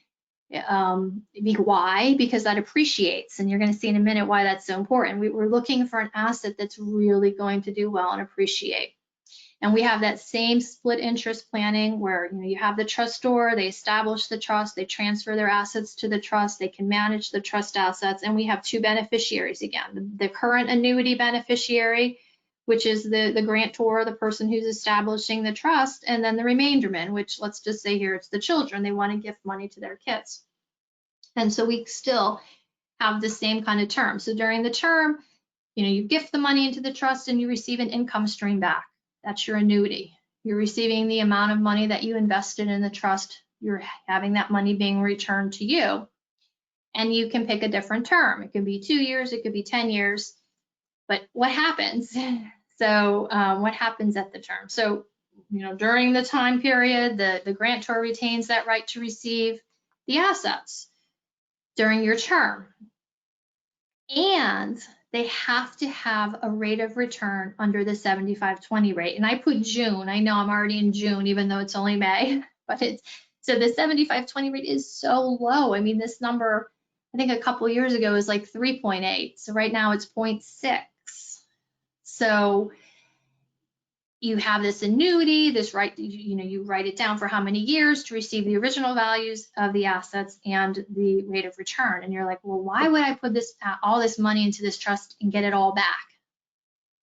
why? Because that appreciates, and you're going to see in a minute why that's so important. We're looking for an asset that's really going to do well and appreciate. And we have that same split interest planning where you have the trustor, they establish the trust, they transfer their assets to the trust, they can manage the trust assets, and we have two beneficiaries again. The current annuity beneficiary, which is the grantor, the person who's establishing the trust, and then the remainderman, which let's just say here it's the children. They want to gift money to their kids. And so we still have the same kind of term. So during the term, you gift the money into the trust and you receive an income stream back. That's your annuity. You're receiving the amount of money that you invested in the trust. You're having that money being returned to you. And you can pick a different term. It could be 2 years, it could be 10 years. But what happens? So what happens at the term? So, during the time period, the grantor retains that right to receive the assets during your term. And they have to have a rate of return under the 75/20 rate. And I put June. I know I'm already in June, even though it's only May. But so the 75/20 rate is so low. I mean, this number, I think a couple years ago was like 3.8. So right now it's 0.6. So you have this annuity, this right, you write it down for how many years to receive the original values of the assets and the rate of return. And you're like, well, why would I put all this money into this trust and get it all back?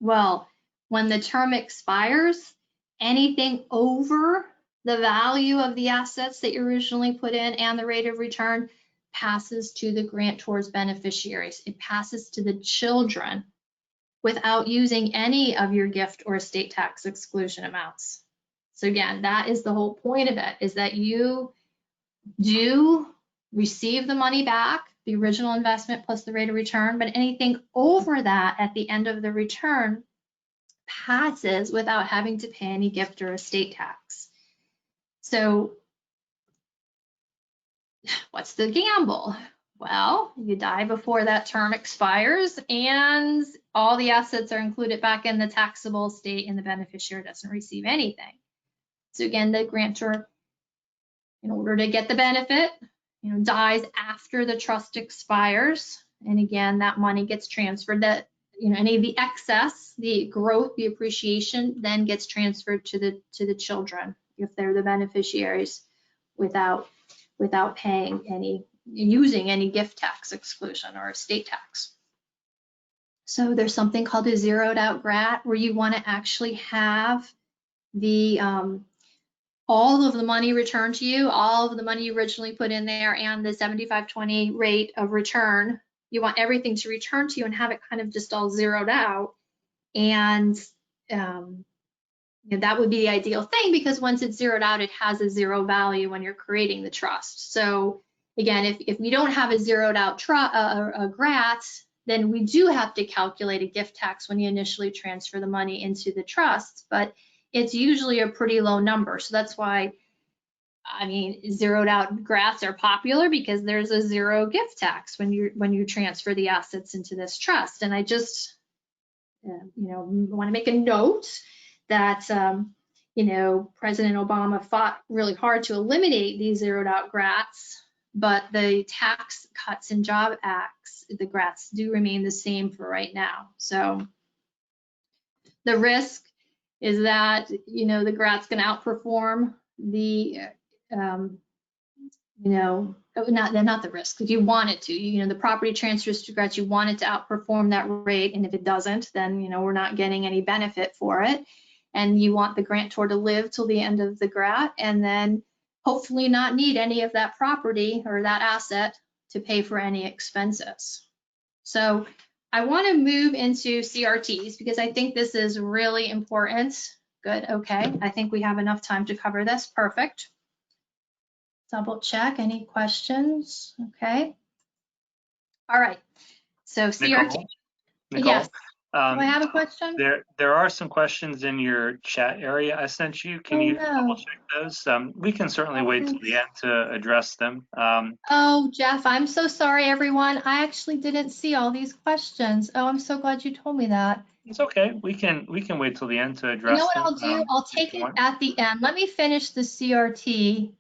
Well, when the term expires, anything over the value of the assets that you originally put in and the rate of return passes to the grantor's beneficiaries. It passes to the children without using any of your gift or estate tax exclusion amounts. So again, that is the whole point of it, is that you do receive the money back, the original investment plus the rate of return, but anything over that at the end of the return passes without having to pay any gift or estate tax. So what's the gamble? Well, you die before that term expires and all the assets are included back in the taxable estate and the beneficiary doesn't receive anything. So again, the grantor, in order to get the benefit, dies after the trust expires. And again, that money gets transferred, that, any of the excess, the growth, the appreciation then gets transferred to the children if they're the beneficiaries without paying using any gift tax exclusion or estate tax. So there's something called a zeroed out GRAT where you want to actually have the all of the money returned to you, all of the money you originally put in there and the 75/20 rate of return. You want everything to return to you and have it kind of just all zeroed out. And that would be the ideal thing, because once it's zeroed out, it has a zero value when you're creating the trust. So again, if we don't have a zeroed out a GRAT, then we do have to calculate a gift tax when you initially transfer the money into the trust, but it's usually a pretty low number. So that's why, zeroed out GRATs are popular, because there's a zero gift tax when you transfer the assets into this trust. And I just, want to make a note that, President Obama fought really hard to eliminate these zeroed out GRATs, but the Tax Cuts and Job Acts, the GRATs do remain the same for right now. So the risk is that, the GRAT's going to outperform the, not the risk, if you want it to, the property transfers to GRATs, you want it to outperform that rate. And if it doesn't, then, we're not getting any benefit for it. And you want the grantor to live till the end of the GRAT and then hopefully not need any of that property or that asset to pay for any expenses. So I want to move into CRTs because I think this is really important. Good, okay. I think we have enough time to cover this. Perfect. Double check, any questions? Okay. All right, so CRT. Nicole, Yes. Do I have a question? There are some questions in your chat area I sent you. Can you double check those? We can certainly wait till the end to address them. Oh, Jeff, I'm so sorry, everyone. I actually didn't see all these questions. Oh, I'm so glad you told me that. It's okay. We can wait till the end to address You know what them. I'll do? I'll take it at the end. Let me finish the CRT.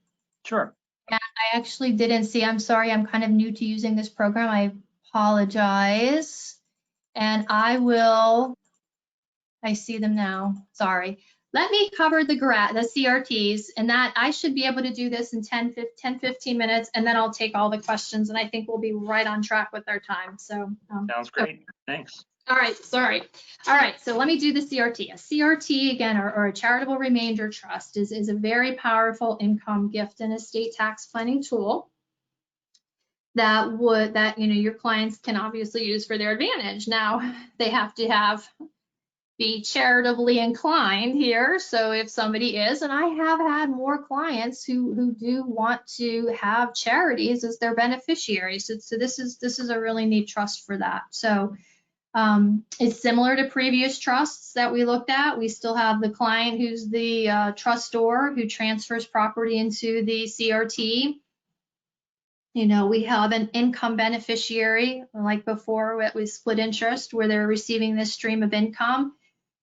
Sure. And I actually didn't see. I'm sorry. I'm kind of new to using this program. I apologize. And I see them now. Sorry. Let me cover the CRTs, and that I should be able to do this in 10, 15 minutes, and then I'll take all the questions, and I think we'll be right on track with our time. So sounds great. Okay. Thanks. All right, sorry. All right, so let me do the CRT. A CRT, again, or a charitable remainder trust is a very powerful income, gift, and estate tax planning tool that your clients can obviously use for their advantage. Now, they have to be charitably inclined here. So if somebody is, and I have had more clients who do want to have charities as their beneficiaries. So this is a really neat trust for that. So it's similar to previous trusts that we looked at. We still have the client who's the trustor who transfers property into the CRT. You know, we have an income beneficiary, like before, it was split interest, where they're receiving this stream of income.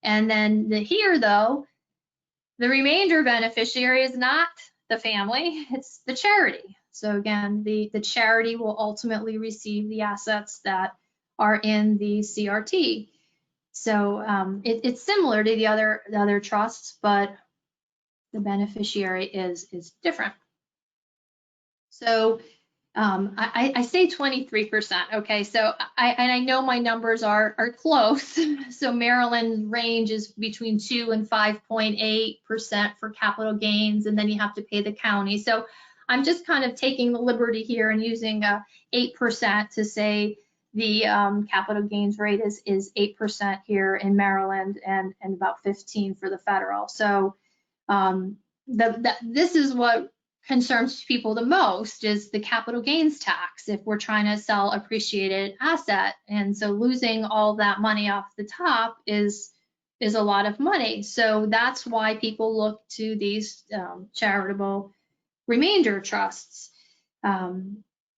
And then here, though, the remainder beneficiary is not the family, it's the charity. So again, the charity will ultimately receive the assets that are in the CRT. So it's similar to the other trusts, but the beneficiary is different. So I say 23%. Okay, so I know my numbers are close. So Maryland's range is between 2 and 5.8% for capital gains, and then you have to pay the county. So I'm just kind of taking the liberty here and using 8% to say the capital gains rate is 8% here in Maryland and about 15 for the federal. So this is what concerns people the most, is the capital gains tax if we're trying to sell appreciated asset. And so losing all that money off the top is a lot of money. So that's why people look to these charitable remainder trusts.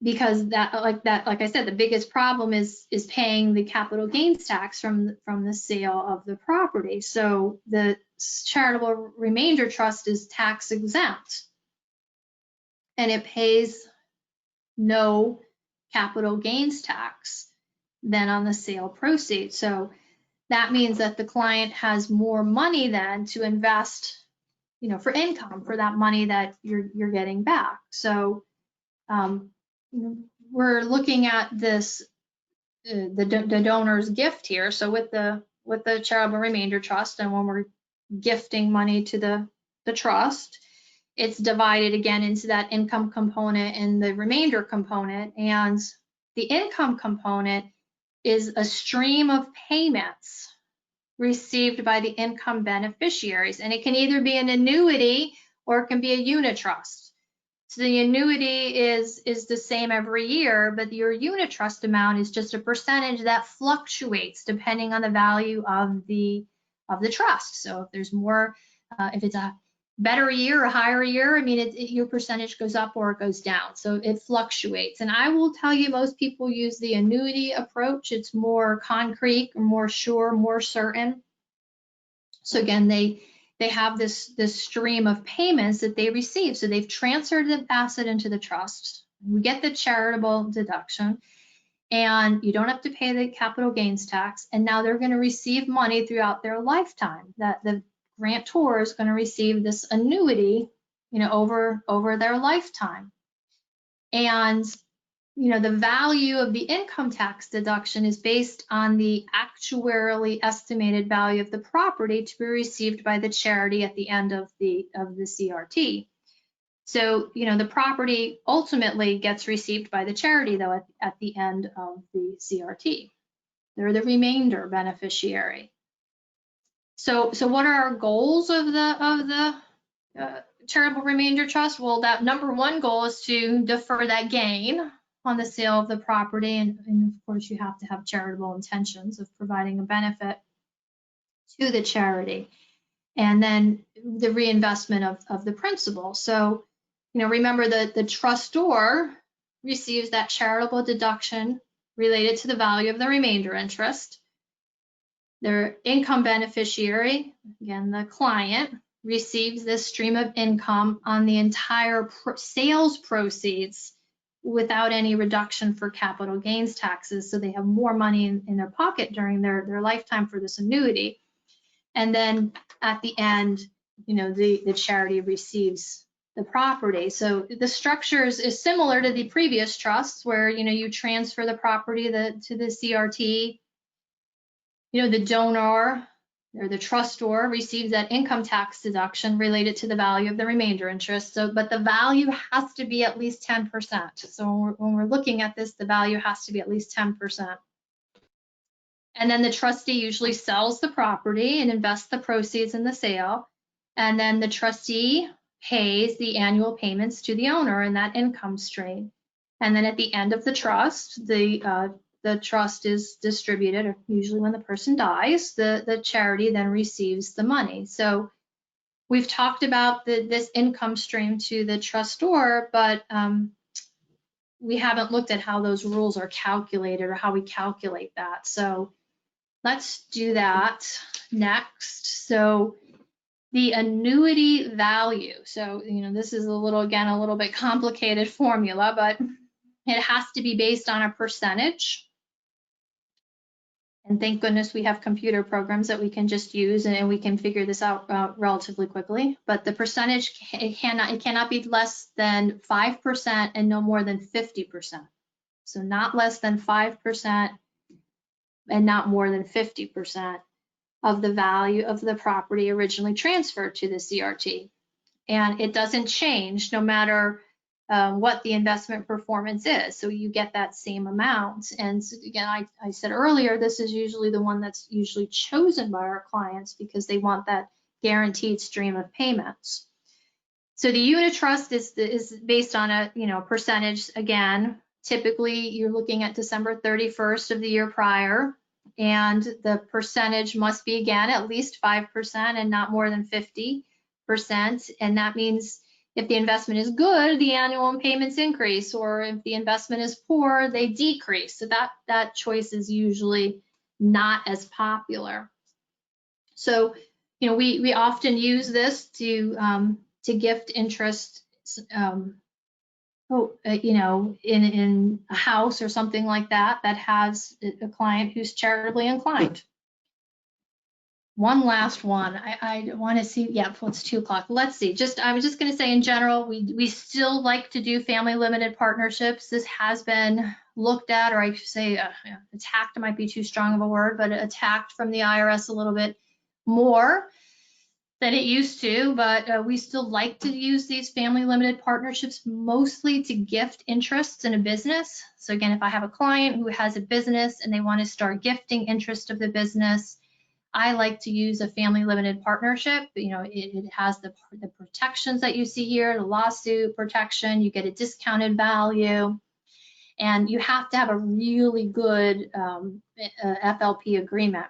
Because like I said, the biggest problem is paying the capital gains tax from the sale of the property. So the charitable remainder trust is tax exempt, and it pays no capital gains tax than on the sale proceeds. So that means that the client has more money then to invest, you know, for income, for that money that you're getting back. So we're looking at this, the donor's gift here. So with the charitable remainder trust, and when we're gifting money to the trust, it's divided again into that income component and the remainder component. And the income component is a stream of payments received by the income beneficiaries. And it can either be an annuity or it can be a unit trust. So the annuity is the same every year, but your unit trust amount is just a percentage that fluctuates depending on the value of the trust. So if there's more, if it's a better year, a higher year, I mean, your percentage goes up or it goes down. So it fluctuates. And I will tell you, most people use the annuity approach. It's more concrete, more sure, more certain. So again, they have this stream of payments that they receive. So they've transferred the asset into the trust. We get the charitable deduction, and you don't have to pay the capital gains tax. And now they're going to receive money throughout their lifetime. That the grantor is going to receive this annuity, you know, over their lifetime. And, you know, the value of the income tax deduction is based on the actuarially estimated value of the property to be received by the charity at the end of the CRT. So, you know, the property ultimately gets received by the charity, though, at the end of the CRT. They're the remainder beneficiary. So what are our goals of the charitable remainder trust? Well, that number one goal is to defer that gain on the sale of the property, and of course you have to have charitable intentions of providing a benefit to the charity, and then the reinvestment of the principal. So, remember that the trustor receives that charitable deduction related to the value of the remainder interest. Their income beneficiary, again, the client, receives this stream of income on the entire sales proceeds without any reduction for capital gains taxes. So they have more money in their pocket during their lifetime for this annuity. And then at the end, the charity receives the property. So the structure is similar to the previous trusts where, you transfer the property to the CRT. The donor or the trustor receives that income tax deduction related to the value of the remainder interest. So, but the value has to be at least 10%. So when we're looking at this, the value has to be at least 10%. And then the trustee usually sells the property and invests the proceeds in the sale. And then the trustee pays the annual payments to the owner in that income stream. And then at the end of the trust, the trust is distributed, usually when the person dies, the charity then receives the money. So we've talked about this income stream to the trustor, but we haven't looked at how those rules are calculated or how we calculate that. So let's do that next. So the annuity value. So, this is a little bit complicated formula, but it has to be based on a percentage. And thank goodness we have computer programs that we can just use and we can figure this out relatively quickly. But the percentage, it cannot be less than 5% and no more than 50%. So not less than 5% and not more than 50% of the value of the property originally transferred to the CRT. And it doesn't change no matter what the investment performance is. So you get that same amount. And so again, I said earlier, this is usually the one that's usually chosen by our clients because they want that guaranteed stream of payments. So the unit trust is based on a percentage. Again, typically you're looking at December 31st of the year prior, and the percentage must be again at least 5% and not more than 50%. And that means if the investment is good, the annual payments increase, or if the investment is poor, they decrease. So that choice is usually not as popular. So, we often use this to gift interest, in a house or something like that has a client who's charitably inclined. One last one. I want to see, yeah, well, it's 2 o'clock. Let's see. I was just going to say in general, we still like to do family limited partnerships. This has been looked at, or I should say attacked might be too strong of a word, but attacked from the IRS a little bit more than it used to, but we still like to use these family limited partnerships mostly to gift interests in a business. So again, if I have a client who has a business and they want to start gifting interest of the business, I like to use a family limited partnership. It has the protections that you see here, the lawsuit protection, you get a discounted value, and you have to have a really good FLP agreement.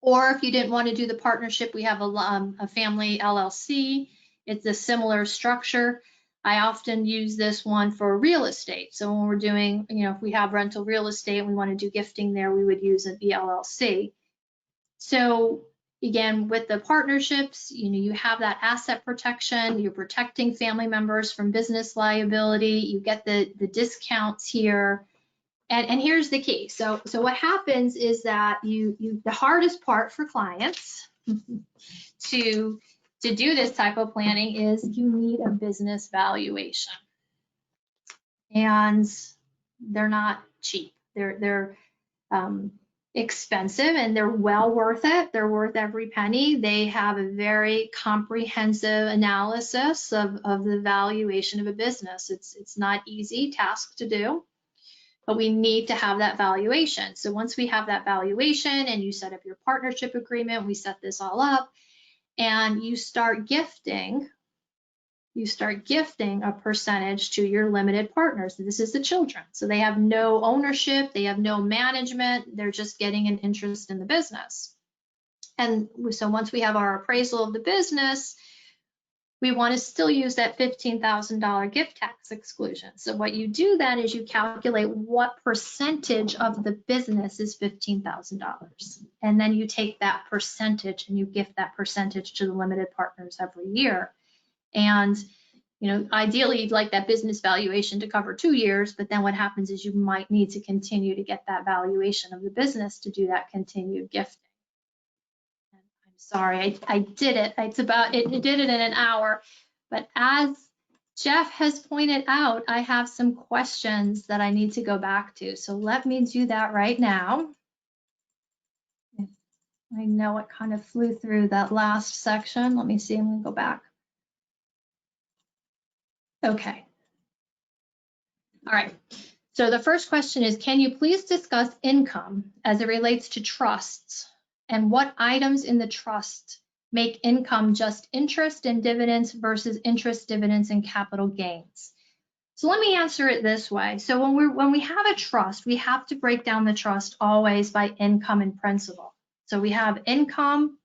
Or if you didn't want to do the partnership, we have a family LLC. It's a similar structure. I often use this one for real estate. So when we're doing, if we have rental real estate and we want to do gifting there, we would use an LLC. So again, with the partnerships, you have that asset protection, you're protecting family members from business liability, you get the discounts here. And here's the key. So what happens is that the hardest part for clients to do this type of planning is you need a business valuation. And they're not cheap. They're expensive, and they're well worth it. They're worth every penny. They have a very comprehensive analysis of the valuation of a business. It's not easy task to do, but we need to have that valuation. So once we have that valuation and you set up your partnership agreement, we set this all up and you start gifting, you start gifting a percentage to your limited partners. This is the children. So they have no ownership, they have no management, they're just getting an interest in the business. And so once we have our appraisal of the business, we want to still use that $15,000 gift tax exclusion. So what you do then is you calculate what percentage of the business is $15,000. And then you take that percentage and you gift that percentage to the limited partners every year. And ideally you'd like that business valuation to cover 2 years, but then what happens is you might need to continue to get that valuation of the business to do that continued gifting. Sorry, I did it. It did it in an hour. But as Jeff has pointed out, I have some questions that I need to go back to. So let me do that right now. I know it kind of flew through that last section. Let me see, I'm gonna go back. Okay. All right. So the first question is, can you please discuss income as it relates to trusts? And what items in the trust make income just interest and dividends versus interest, dividends, and capital gains? So let me answer it this way. So when we have a trust, we have to break down the trust always by income and principal. So we have income,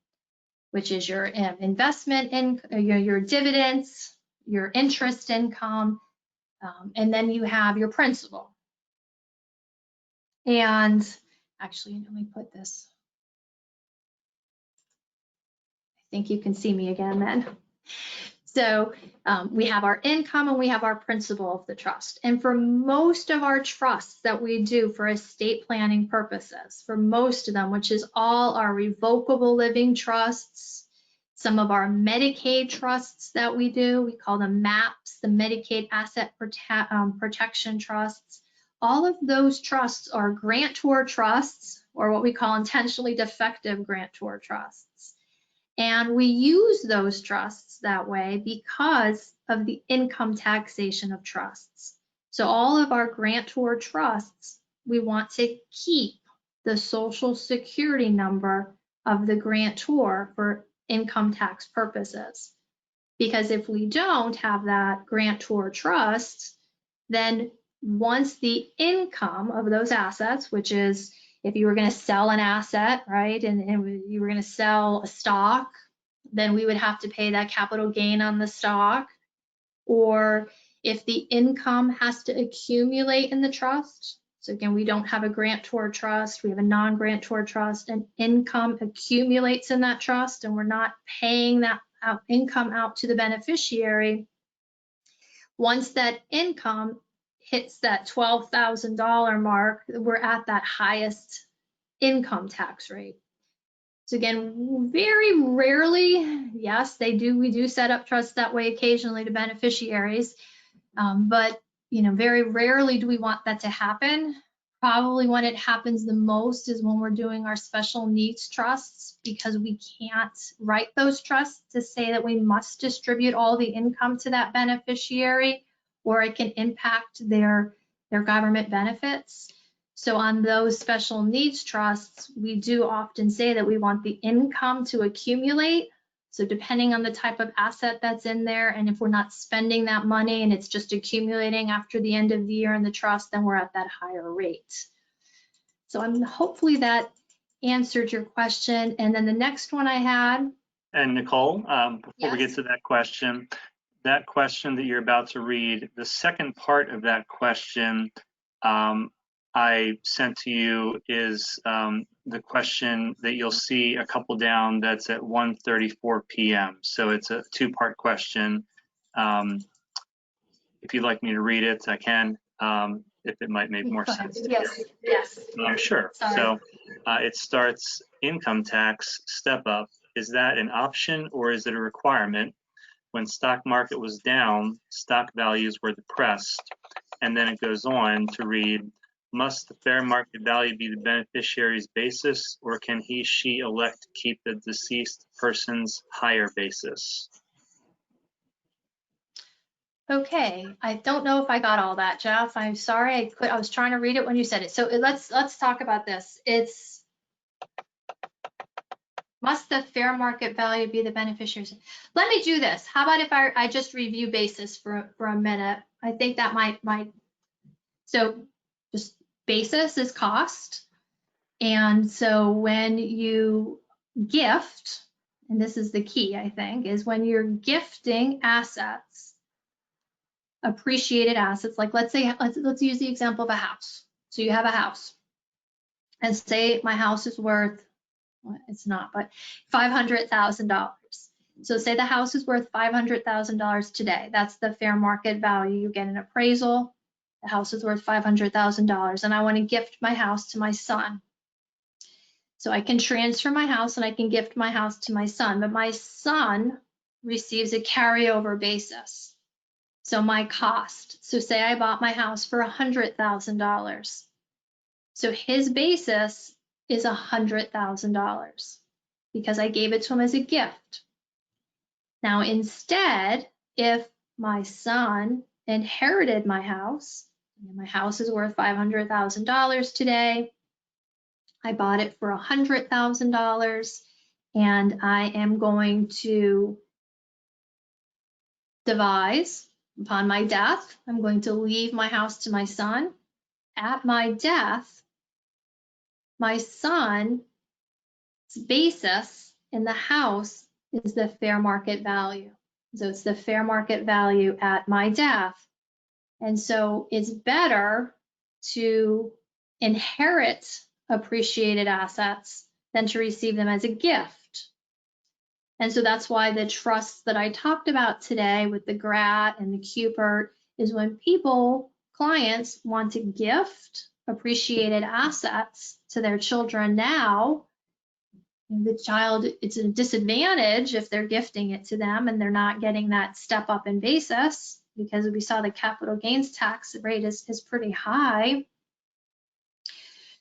which is your investment in your dividends, your interest income, and then you have your principal. And actually, let me put this. I think you can see me again then. So we have our income and we have our principal of the trust. And for most of our trusts that we do for estate planning purposes, for most of them, which is all our revocable living trusts, some of our Medicaid trusts that we do, we call them MAPs, the Medicaid Asset Protection Trusts. All of those trusts are grantor trusts, or what we call intentionally defective grantor trusts. And we use those trusts that way because of the income taxation of trusts. So all of our grantor trusts, we want to keep the social security number of the grantor for income tax purposes. Because if we don't have that grantor trust, then once the income of those assets, which is if you were going to sell an asset, right, and you were going to sell a stock, then we would have to pay that capital gain on the stock. Or if the income has to accumulate in the trust, so again, we don't have a grantor trust, we have a non-grantor trust, and income accumulates in that trust, and we're not paying that income out to the beneficiary. Once that income hits that $12,000 mark, we're at that highest income tax rate. So again, very rarely, yes, we do set up trusts that way occasionally to beneficiaries, but very rarely do we want that to happen. Probably when it happens the most is when we're doing our special needs trusts, because we can't write those trusts to say that we must distribute all the income to that beneficiary, or it can impact their government benefits. So on those special needs trusts, we do often say that we want the income to accumulate. So depending on the type of asset that's in there, and if we're not spending that money and it's just accumulating after the end of the year in the trust, then we're at that higher rate. So hopefully that answered your question. And then the next one I had. And Nicole, before we get to that question that you're about to read, the second part of that question I sent to you is the question that you'll see a couple down that's at 1:34 p.m. So it's a two-part question. If you'd like me to read it, I can, if it might make more sense. Yes. Sure. Sorry. So it starts, income tax step up. Is that an option or is it a requirement? When stock market was down, stock values were depressed. And then it goes on to read, must the fair market value be the beneficiary's basis, or can he, she elect to keep the deceased person's higher basis? Okay, I don't know if I got all that, Jeff. I'm sorry. I was trying to read it when you said it. So let's talk about this. Must the fair market value be the beneficiaries? Let me do this. How about if I just review basis for a minute? I think that might, so just basis is cost. And so when you gift, and this is the key, I think, is when you're gifting assets, appreciated assets, like let's say, let's use the example of a house. So you have a house and say my house is worth, well, it's not, but $500,000. So say the house is worth $500,000 today. That's the fair market value. You get an appraisal. The house is worth $500,000 and I want to gift my house to my son. So I can transfer my house and I can gift my house to my son, but my son receives a carryover basis. So my cost, so say I bought my house for $100,000. So his basis is $100,000 because I gave it to him as a gift. Now instead, if my son inherited my house is worth $500,000 today, I bought it for $100,000 and I am going to devise upon my death. I'm going to leave my house to my son. At my death, my son's basis in the house is the fair market value. So it's the fair market value at my death. And so it's better to inherit appreciated assets than to receive them as a gift. And so that's why the trusts that I talked about today with the GRAT and the QPRT is when clients want to gift appreciated assets to their children now, the child, it's a disadvantage if they're gifting it to them and they're not getting that step up in basis because we saw the capital gains tax rate is pretty high.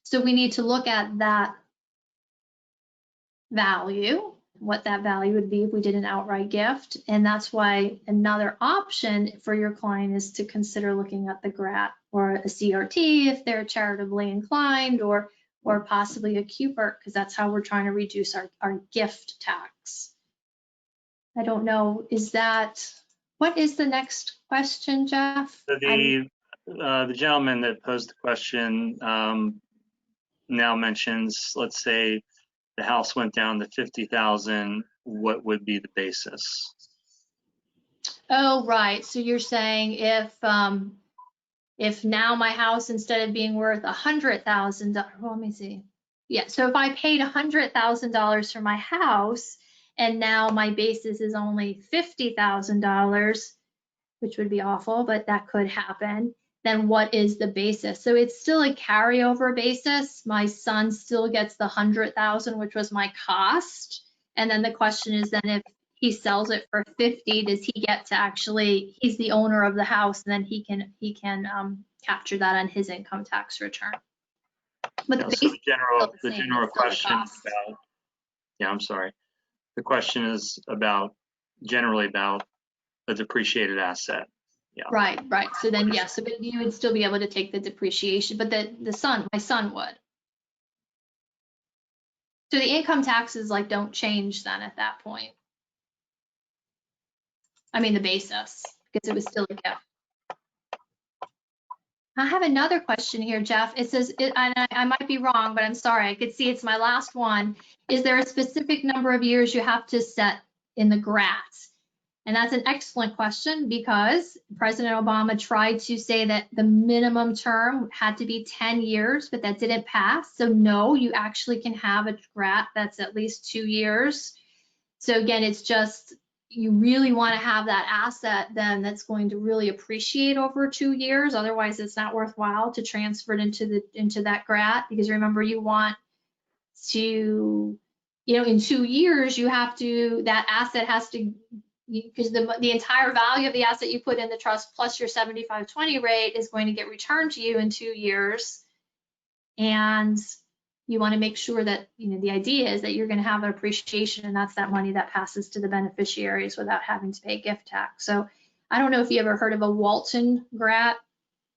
So we need to look at that value, what that value would be if we did an outright gift. And that's why another option for your client is to consider looking at the GRAT or a CRT if they're charitably inclined, or possibly a QPRT, because that's how we're trying to reduce our gift tax. I don't know, what is the next question, Jeff? So the gentleman that posed the question now mentions, let's say the house went down to 50,000, what would be the basis? Oh, right. So you're saying if now my house, instead of being worth $100,000, well, let me see. Yeah, so if I paid $100,000 for my house and now my basis is only $50,000, which would be awful, but that could happen, then what is the basis? So it's still a carryover basis. My son still gets the $100,000, which was my cost. And then the question is then if he sells it for 50, does he get to actually, he's the owner of the house, and then he can capture that on his income tax return. But Yeah, so the general question about, yeah, I'm sorry. The question is generally about a depreciated asset. Yeah. Right. So then, yes, so you would still be able to take the depreciation, but my son would. So the income taxes don't change then at that point. I mean, the basis, because it was still a gift. I have another question here, Jeff. It says, and I might be wrong, but I'm sorry. I could see it's my last one. Is there a specific number of years you have to set in the GRAT? And that's an excellent question because President Obama tried to say that the minimum term had to be 10 years, but that didn't pass. So no, you actually can have a GRAT that's at least 2 years. So again, it's just, you really want to have that asset then that's going to really appreciate over 2 years. Otherwise, it's not worthwhile to transfer it into that GRAT, because remember, you want to, in 2 years, that asset has to, because the entire value of the asset you put in the trust plus your 75/20 rate is going to get returned to you in 2 years. And you want to make sure that, the idea is that you're going to have an appreciation, and that's that money that passes to the beneficiaries without having to pay gift tax. So I don't know if you ever heard of a Walton GRAT,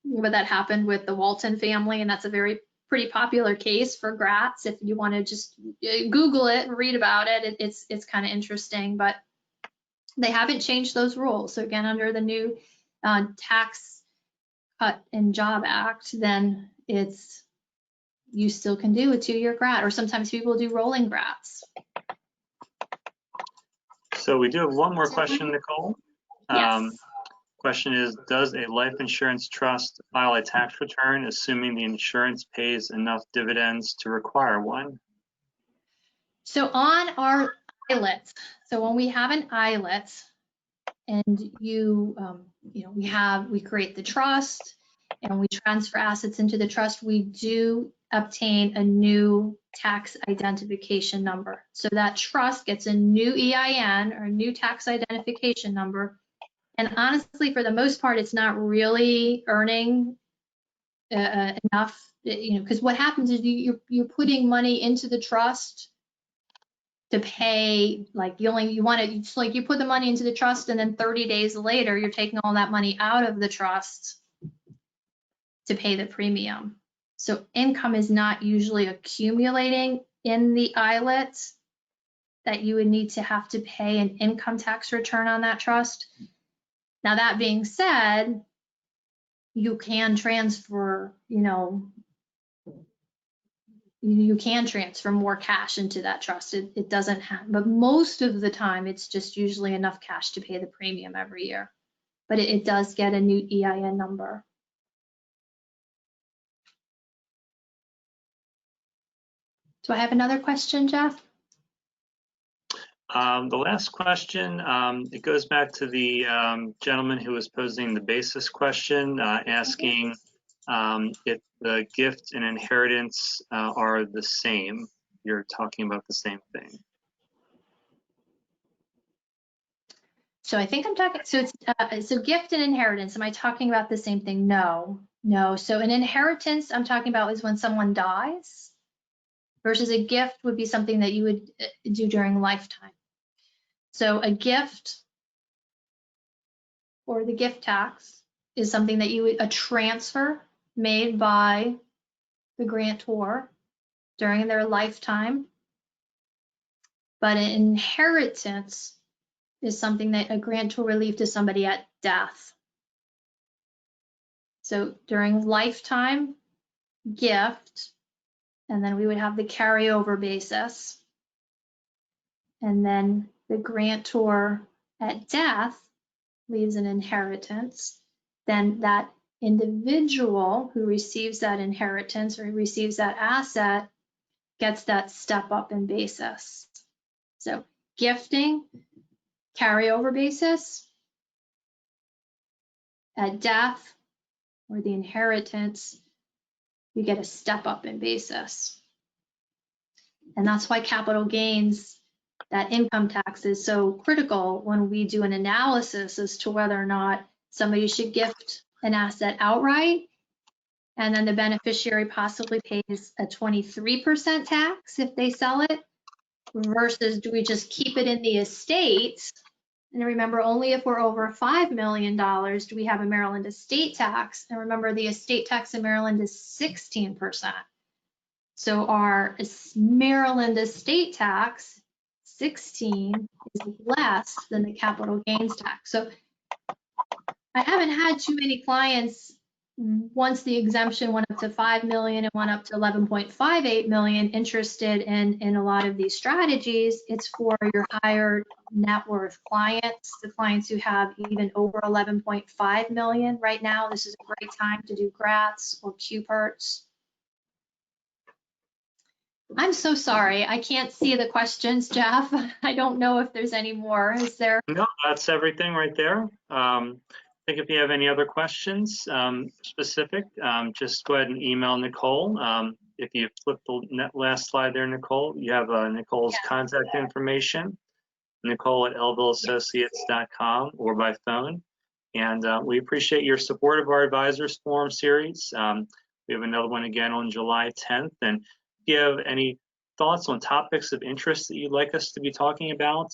but that happened with the Walton family, and that's a pretty pretty popular case for GRATs. If you want to just Google it and read about it, it's kind of interesting, but they haven't changed those rules. So again, under the new Tax Cut and Job Act, then you still can do a 2-year GRAT, or sometimes people do rolling GRATs. So we do have one more question, Nicole. Yes. Question is, does a life insurance trust file a tax return assuming the insurance pays enough dividends to require one? So on our ILIT, so when we have an ILIT and we create the trust and we transfer assets into the trust, we do obtain a new tax identification number. So that trust gets a new EIN, or a new tax identification number. And honestly, for the most part, it's not really earning enough, because what happens is you're putting money into the trust to pay, like you put the money into the trust and then 30 days later, you're taking all that money out of the trust to pay the premium. So income is not usually accumulating in the ILIT that you would need to have to pay an income tax return on that trust. Now, that being said, you can transfer, you can transfer more cash into that trust. It doesn't have, but most of the time, it's just usually enough cash to pay the premium every year. But it does get a new EIN number. Do I have another question, Jeff? The last question, it goes back to the gentleman who was posing the basis question, asking if the gift and inheritance are the same. You're talking about the same thing. So I think I'm talking, so it's, so gift and inheritance, am I talking about the same thing? No. So an inheritance I'm talking about is when someone dies, versus a gift would be something that you would do during lifetime. So a gift, or the gift tax, is something that a transfer made by the grantor during their lifetime. But an inheritance is something that a grantor will leave to somebody at death. So during lifetime, gift, and then we would have the carryover basis. And then the grantor at death leaves an inheritance. Then that individual who receives that inheritance or receives that asset gets that step up in basis. So gifting, carryover basis. At death, or the inheritance, you get a step up in basis. And that's why capital gains, that income tax, is so critical when we do an analysis as to whether or not somebody should gift an asset outright, and then the beneficiary possibly pays a 23% tax if they sell it, versus do we just keep it in the estate? And remember, only if we're over $5 million do we have a Maryland estate tax. And remember, the estate tax in Maryland is 16%. So our Maryland estate tax, 16, is less than the capital gains tax. So I haven't had too many clients, once the exemption went up to 5 million and went up to 11.58 million, interested in a lot of these strategies. It's for your higher net worth clients, the clients who have even over 11.5 million right now. This is a great time to do GRATs or QPRTs. I'm so sorry, I can't see the questions, Jeff. I don't know if there's any more. Is there? No, that's everything right there. I think if you have any other questions specific, just go ahead and email Nicole. If you flip the last slide there, Nicole, you have Nicole's contact information, Nicole@ElvilleAssociates.com, or by phone. And we appreciate your support of our Advisors Forum series. We have another one again on July 10th. And if you have any thoughts on topics of interest that you'd like us to be talking about,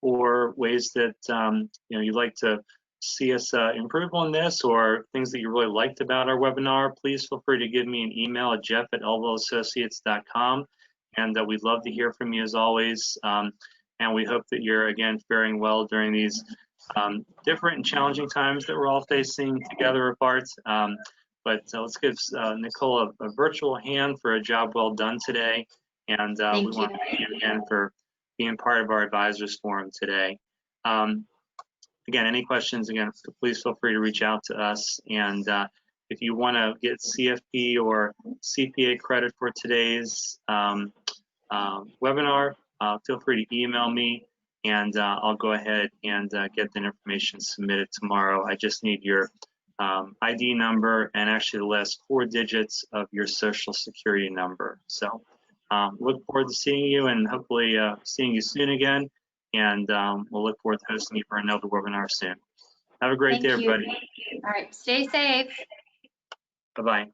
or ways that you'd like to see us improve on this, or things that you really liked about our webinar, please feel free to give me an email at jeff@elvilleassociates.com. And we'd love to hear from you as always. And we hope that you're, again, faring well during these different and challenging times that we're all facing together apart. But let's give Nicole a virtual hand for a job well done today. And we want to thank you again for being part of our advisors forum today. Again, any questions, again, please feel free to reach out to us. And if you want to get CFP or CPA credit for today's webinar, feel free to email me, and I'll go ahead and get the information submitted tomorrow. I just need your ID number and actually the last 4 digits of your social security number. So look forward to seeing you, and hopefully seeing you soon again. And we'll look forward to hosting you for another webinar soon. Have a great day, everybody. All right, stay safe. Bye-bye.